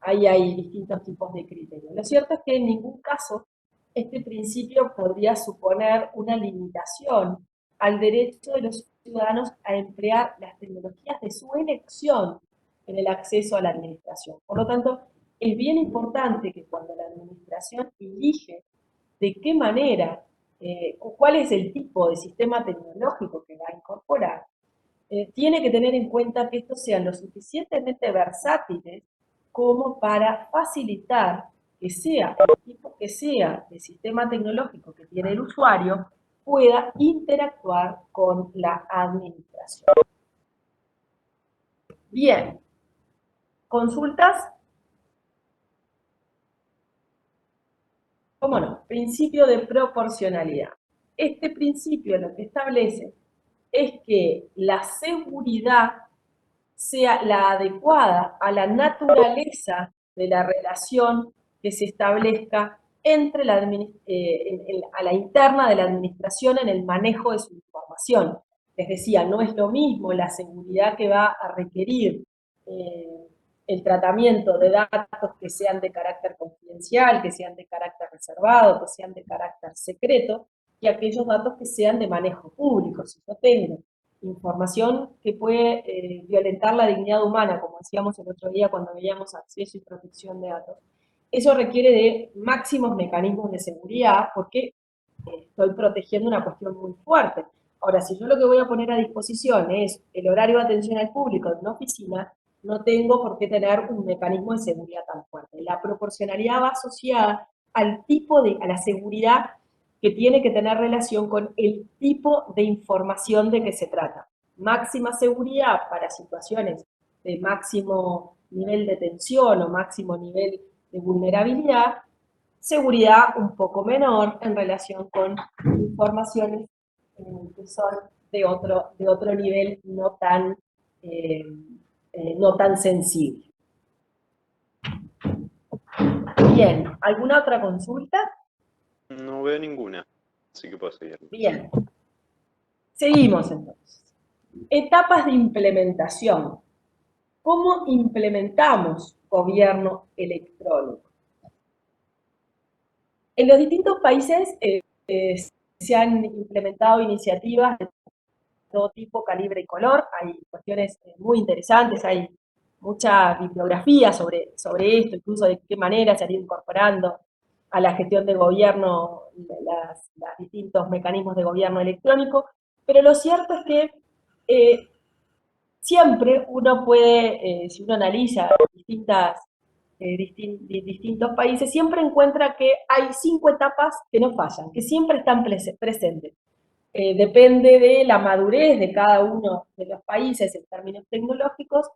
Ahí hay distintos tipos de criterios. Lo cierto es que en ningún caso este principio podría suponer una limitación al derecho de los ciudadanos a emplear las tecnologías de su elección en el acceso a la administración. Por lo tanto, es bien importante que cuando la administración elige de qué manera o cuál es el tipo de sistema tecnológico que va a incorporar, tiene que tener en cuenta que estos sean lo suficientemente versátiles como para facilitar que sea el tipo que sea de sistema tecnológico que tiene el usuario, pueda interactuar con la administración. Bien, ¿consultas? ¿Cómo no? Principio de proporcionalidad. Este principio lo que establece es que la seguridad sea la adecuada a la naturaleza de la relación que se establezca entre a la interna de la administración en el manejo de su información. Les decía, no es lo mismo la seguridad que va a requerir el tratamiento de datos que sean de carácter confidencial, que sean de carácter reservado, que sean de carácter secreto, que aquellos datos que sean de manejo público. Si yo tengo información que puede violentar la dignidad humana, como decíamos el otro día cuando veíamos acceso y protección de datos, eso requiere de máximos mecanismos de seguridad porque estoy protegiendo una cuestión muy fuerte. Ahora, si yo lo que voy a poner a disposición es el horario de atención al público de una oficina, no tengo por qué tener un mecanismo de seguridad tan fuerte. La proporcionalidad va asociada al a la seguridad que tiene que tener relación con el tipo de información de que se trata. Máxima seguridad para situaciones de máximo nivel de tensión o máximo nivel de vulnerabilidad, seguridad un poco menor en relación con informaciones que son de otro nivel no tan sensible. Bien, ¿alguna otra consulta? No veo ninguna, así que puedo seguir. Bien. Seguimos entonces. Etapas de implementación. ¿Cómo implementamos gobierno electrónico? En los distintos países se han implementado iniciativas de todo tipo, calibre y color. Hay cuestiones muy interesantes, hay mucha bibliografía sobre esto, incluso de qué manera se han ido incorporando a la gestión de gobierno los distintos mecanismos de gobierno electrónico, pero lo cierto es que siempre uno puede, si uno analiza distintos países, siempre encuentra que hay 5 etapas que no fallan, que siempre están presentes. depende de la madurez de cada uno de los países en términos tecnológicos,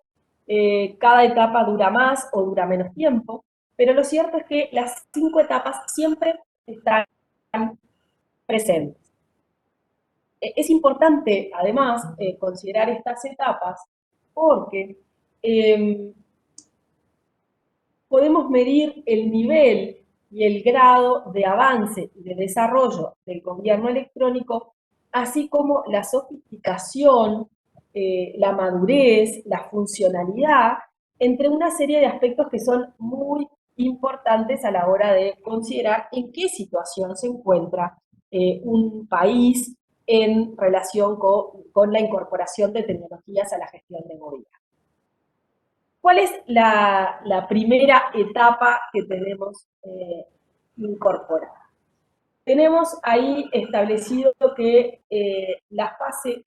cada etapa dura más o dura menos tiempo, pero lo cierto es que las 5 etapas siempre están presentes. Es importante, además, considerar estas etapas porque podemos medir el nivel y el grado de avance y de desarrollo del gobierno electrónico, así como la sofisticación, la madurez, la funcionalidad, entre una serie de aspectos que son muy importantes a la hora de considerar en qué situación se encuentra un país en relación con la incorporación de tecnologías a la gestión de gobierno. ¿Cuál es la primera etapa que tenemos incorporada? Tenemos ahí establecido que la fase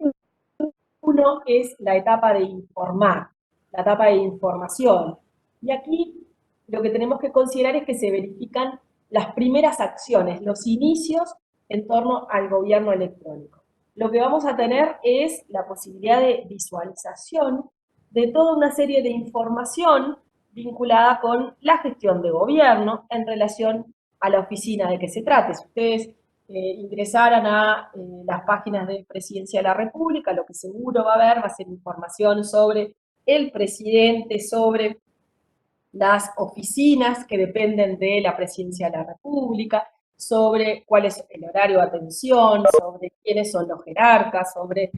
1 es la etapa de informar, la etapa de información. Y aquí lo que tenemos que considerar es que se verifican las primeras acciones, los inicios en torno al gobierno electrónico. Lo que vamos a tener es la posibilidad de visualización de toda una serie de información vinculada con la gestión de gobierno en relación a la oficina de que se trate. Si ustedes ingresaran a las páginas de Presidencia de la República, lo que seguro va a haber va a ser información sobre el presidente, sobre las oficinas que dependen de la Presidencia de la República, sobre cuál es el horario de atención, sobre quiénes son los jerarcas, sobre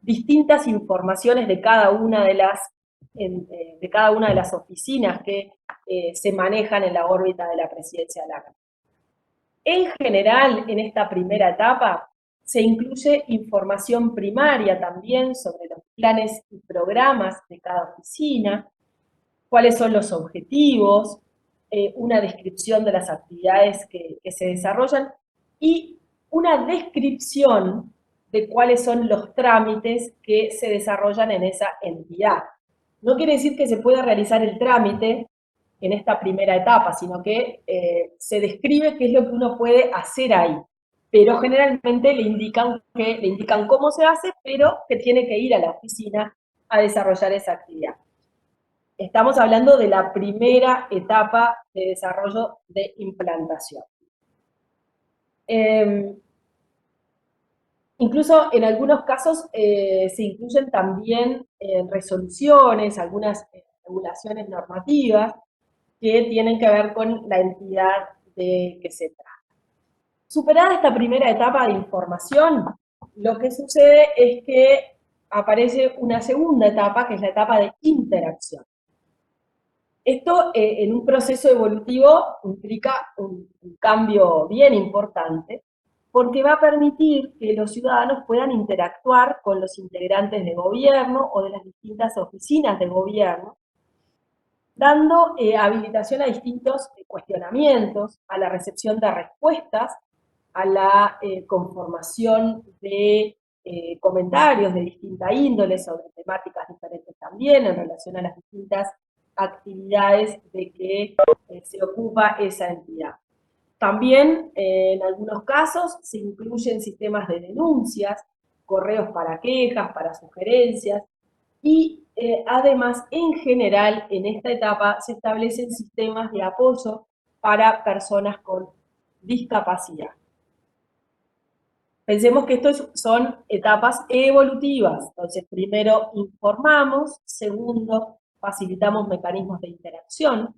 distintas informaciones de cada una de las oficinas que se manejan en la órbita de la Presidencia de la República. En general, en esta primera etapa, se incluye información primaria también sobre los planes y programas de cada oficina, cuáles son los objetivos, una descripción de las actividades que se desarrollan y una descripción de cuáles son los trámites que se desarrollan en esa entidad. No quiere decir que se pueda realizar el trámite en esta primera etapa, sino que se describe qué es lo que uno puede hacer ahí. Pero generalmente le indican cómo se hace, pero que tiene que ir a la oficina a desarrollar esa actividad. Estamos hablando de la primera etapa de desarrollo de implantación. Incluso en algunos casos se incluyen también resoluciones, algunas regulaciones normativas que tienen que ver con la entidad de que se trata. Superada esta primera etapa de información, lo que sucede es que aparece una segunda etapa, que es la etapa de interacción. Esto en un proceso evolutivo implica un cambio bien importante, porque va a permitir que los ciudadanos puedan interactuar con los integrantes de gobierno o de las distintas oficinas de gobierno, dando habilitación a distintos cuestionamientos, a la recepción de respuestas, a la conformación de comentarios de distinta índole sobre temáticas diferentes también en relación a las distintas actividades de que se ocupa esa entidad. También en algunos casos se incluyen sistemas de denuncias, correos para quejas, para sugerencias, y además, en general, en esta etapa se establecen sistemas de apoyo para personas con discapacidad. Pensemos que estos son etapas evolutivas. Entonces, primero informamos, segundo, facilitamos mecanismos de interacción.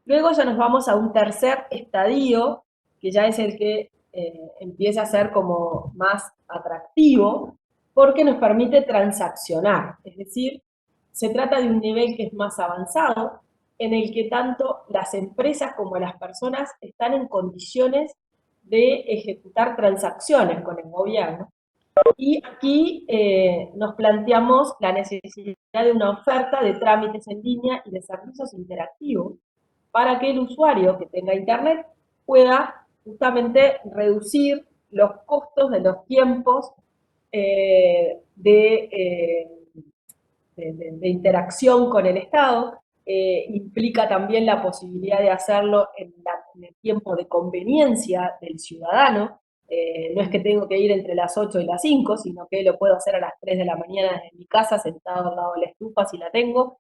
Luego ya nos vamos a un tercer estadio, que ya es el que empieza a ser como más atractivo, porque nos permite transaccionar. Es decir, se trata de un nivel que es más avanzado, en el que tanto las empresas como las personas están en condiciones de ejecutar transacciones con el gobierno. Y aquí nos planteamos la necesidad de una oferta de trámites en línea y de servicios interactivos para que el usuario que tenga internet pueda justamente reducir los costos de los tiempos de interacción con el Estado. Implica también la posibilidad de hacerlo en el tiempo de conveniencia del ciudadano, No es que tengo que ir entre las 8 y las 5, sino que lo puedo hacer a las 3 de la mañana desde mi casa, sentado al lado de la estufa si la tengo.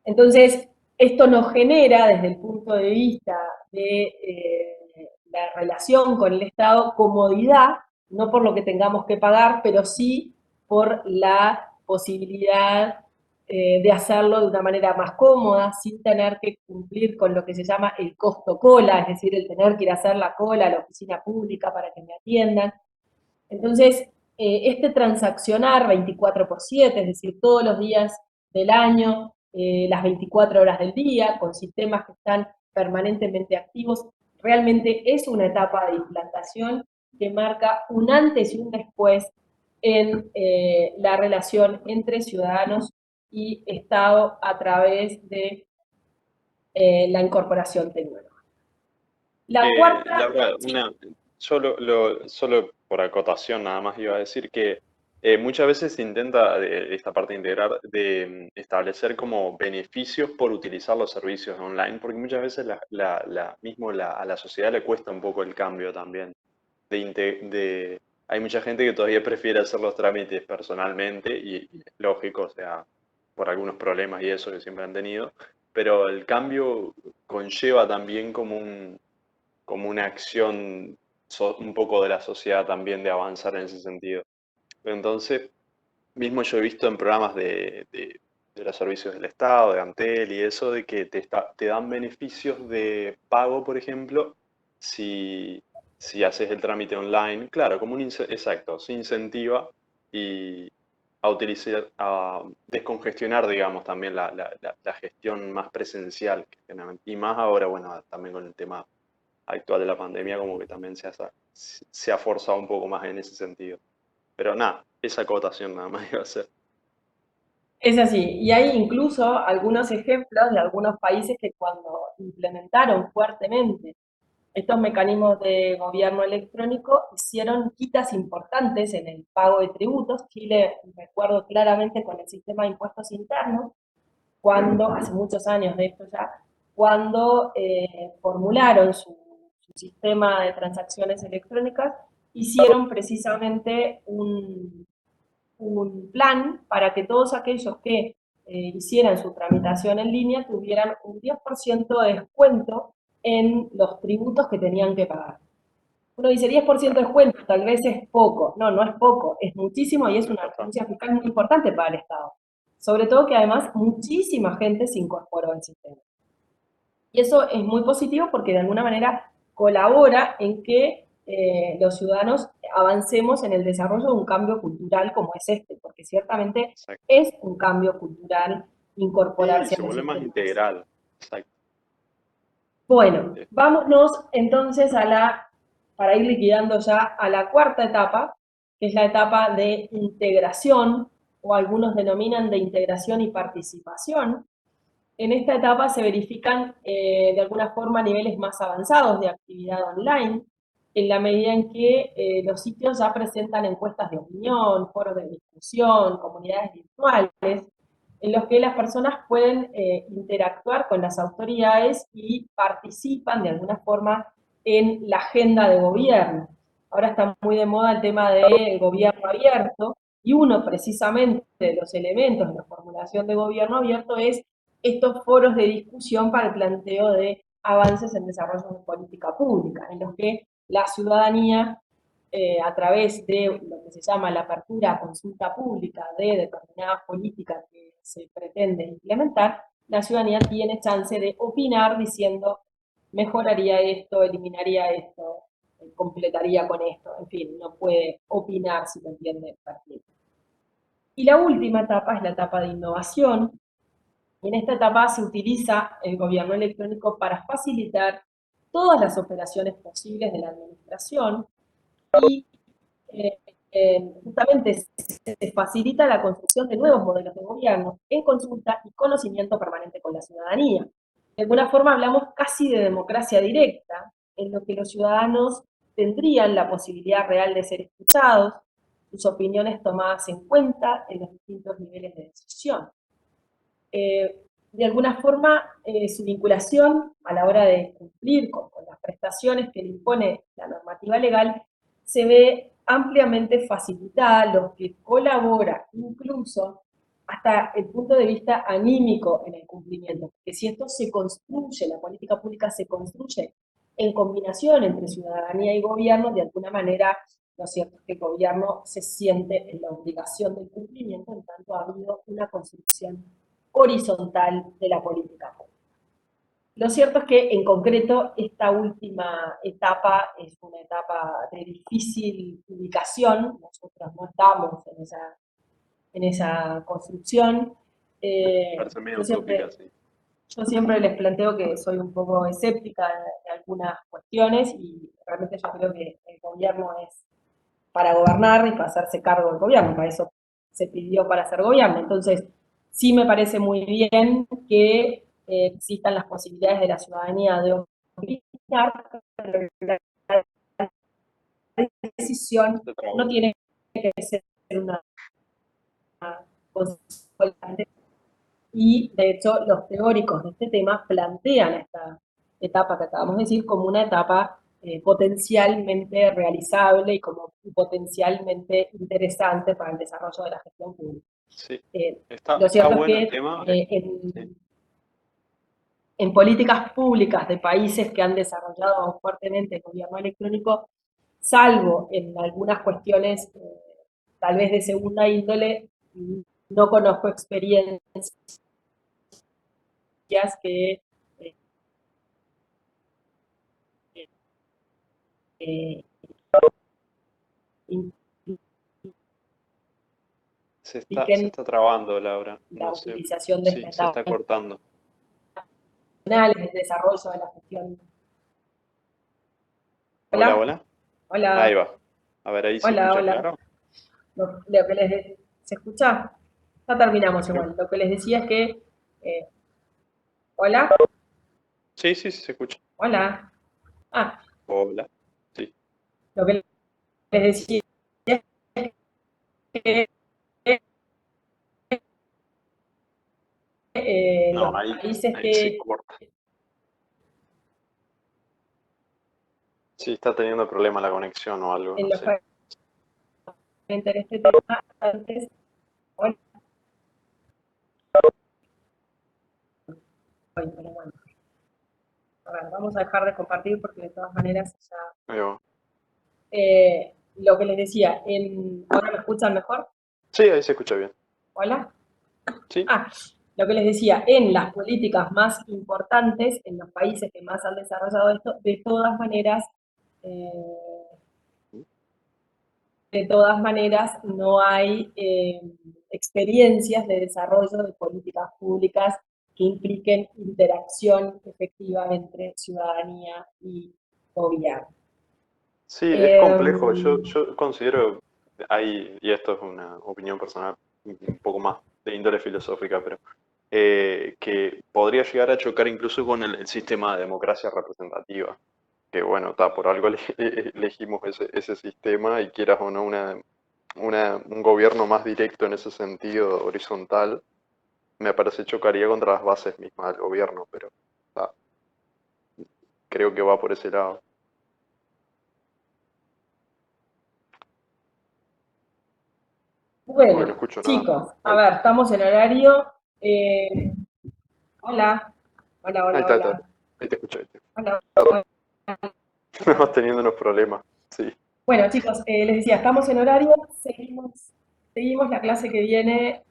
Entonces, esto nos genera, desde el punto de vista de la relación con el Estado, comodidad, no por lo que tengamos que pagar, pero sí por la posibilidad de hacerlo de una manera más cómoda, sin tener que cumplir con lo que se llama el costo cola, es decir, el tener que ir a hacer la cola a la oficina pública para que me atiendan. Entonces, este transaccionar 24/7, es decir, todos los días del año, las 24 horas del día, con sistemas que están permanentemente activos, realmente es una etapa de implantación que marca un antes y un después en la relación entre ciudadanos y Estado a través de la incorporación tecnológica. La cuarta... Laura, Sí. solo por acotación nada más iba a decir que muchas veces se intenta esta parte de integrar, de establecer como beneficios por utilizar los servicios online, porque muchas veces a la sociedad le cuesta un poco el cambio también. Hay mucha gente que todavía prefiere hacer los trámites personalmente y es lógico, o sea, por algunos problemas y eso que siempre han tenido, pero el cambio conlleva también como una acción un poco de la sociedad también de avanzar en ese sentido. Entonces, mismo yo he visto en programas de los servicios del Estado, de Antel y eso, de que te dan beneficios de pago, por ejemplo, si haces el trámite online. Claro, exacto, se incentiva y a utilizar, a descongestionar, digamos, también la gestión más presencial, y más ahora, bueno, también con el tema actual de la pandemia, como que también se ha forzado un poco más en ese sentido. Pero nada, esa acotación nada más iba a ser. Es así, y hay incluso algunos ejemplos de algunos países que cuando implementaron fuertemente estos mecanismos de gobierno electrónico hicieron quitas importantes en el pago de tributos. Chile, recuerdo claramente con el sistema de impuestos internos, cuando, hace muchos años de esto ya, cuando formularon su sistema de transacciones electrónicas, hicieron precisamente un plan para que todos aquellos que hicieran su tramitación en línea tuvieran un 10% de descuento en los tributos que tenían que pagar. Uno dice 10% de descuento, tal vez es poco. No, no es poco, es muchísimo y es una referencia fiscal muy importante para el Estado. Sobre todo que además muchísima gente se incorporó al sistema. Y eso es muy positivo porque de alguna manera colabora en que los ciudadanos avancemos en el desarrollo de un cambio cultural como es este, porque ciertamente Exacto. es un cambio cultural Sí, incorporarse a se los vuelve más sistemas. integral. Exacto. Bueno, Sí. vámonos entonces para ir liquidando ya a la cuarta etapa, que es la etapa de integración, o algunos denominan de integración y participación. En esta etapa se verifican de alguna forma niveles más avanzados de actividad online, en la medida en que los sitios ya presentan encuestas de opinión, foros de discusión, comunidades virtuales, en los que las personas pueden interactuar con las autoridades y participan de alguna forma en la agenda de gobierno. Ahora está muy de moda el tema del gobierno abierto, y uno precisamente de los elementos de la formulación de gobierno abierto es estos foros de discusión para el planteo de avances en desarrollo de política pública, en los que la ciudadanía, a través de lo que se llama la apertura a consulta pública de determinadas políticas que se pretende implementar, la ciudadanía tiene chance de opinar diciendo mejoraría esto, eliminaría esto, completaría con esto, en fin, no puede opinar si lo entiende perfectamente. Y la última etapa es la etapa de innovación. En esta etapa se utiliza el gobierno electrónico para facilitar todas las operaciones posibles de la administración y justamente se facilita la construcción de nuevos modelos de gobierno en consulta y conocimiento permanente con la ciudadanía. De alguna forma hablamos casi de democracia directa, en lo que los ciudadanos tendrían la posibilidad real de ser escuchados, sus opiniones tomadas en cuenta en los distintos niveles de decisión. De alguna forma, su vinculación a la hora de cumplir con las prestaciones que le impone la normativa legal se ve ampliamente facilitada, lo que colabora incluso hasta el punto de vista anímico en el cumplimiento, que si esto se construye, la política pública se construye en combinación entre ciudadanía y gobierno, de alguna manera, lo cierto es que el gobierno se siente en la obligación del cumplimiento, en tanto ha habido una construcción horizontal de la política pública. Lo cierto es que, en concreto, esta última etapa es una etapa de difícil ubicación. Nosotros no estamos en esa construcción. Parece medio Yo utópica, sí. siempre les planteo que soy un poco escéptica de algunas cuestiones y realmente yo creo que el gobierno es para gobernar y para hacerse cargo del gobierno. Para eso se pidió para ser gobierno. Entonces, sí me parece muy bien que existan las posibilidades de la ciudadanía de opinar, pero la decisión no tiene que ser una consulta. Y de hecho los teóricos de este tema plantean esta etapa que acabamos de decir como una etapa potencialmente realizable y como potencialmente interesante para el desarrollo de la gestión pública. Sí, Lo cierto bueno es el que tema. Sí. en políticas públicas de países que han desarrollado fuertemente el gobierno electrónico, salvo en algunas cuestiones tal vez de segunda índole, no conozco experiencias que eh, Se impliquen está trabando, Laura. la No sé. utilización de Sí, esta se etapa está cortando. nacional, el desarrollo de la gestión. Hola, Hola, hola. Ahí hola, va. A ver, ahí se hola, escucha hola. claro. Lo que ¿se escucha? Ya terminamos Ujú. igual. Lo que les decía es que, eh, hola, Sí, sí, sí, se escucha. hola. Ah, Hola. Sí. lo que les decía es que No, los países ahí se que corta. Sí, está teniendo problema la conexión o algo, en no los sé. países que en este tema antes, hoy, pero bueno, a ver, vamos a dejar de compartir porque de todas maneras ya Ahí va. lo que les decía, ¿ahora me escuchan mejor? Sí, ahí se escucha bien. ¿Hola? Sí. Ah, lo que les decía, en las políticas más importantes, en los países que más han desarrollado esto, eh, de todas maneras no hay experiencias de desarrollo de políticas públicas que impliquen interacción efectiva entre ciudadanía y gobierno. Sí, es complejo. Yo considero, y esto es una opinión personal un poco más de índole filosófica, pero que podría llegar a chocar incluso con el sistema de democracia representativa. Que bueno, está, por algo elegimos ese sistema y quieras o no un gobierno más directo en ese sentido, horizontal, me parece chocaría contra las bases mismas del gobierno, pero está, creo que va por ese lado. Uy, no Bueno, escucho nada. chicos, a Ahí, ver, estamos en horario. eh, hola, hola, ahí hola, está, ahí está. hola, Ahí te escucho. Ahí te hola, escucho. hola. Estamos teniendo unos problemas. Sí. Bueno, chicos, les decía, estamos en horario, seguimos la clase que viene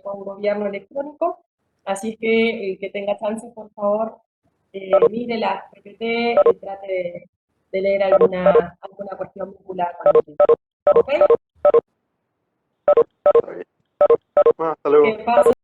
con gobierno electrónico, así es que el que tenga chance, por favor, mire la PPT y trate de leer alguna cuestión vinculada con el tema. ¿Ok? Está bien. Bueno, hasta luego. Que pase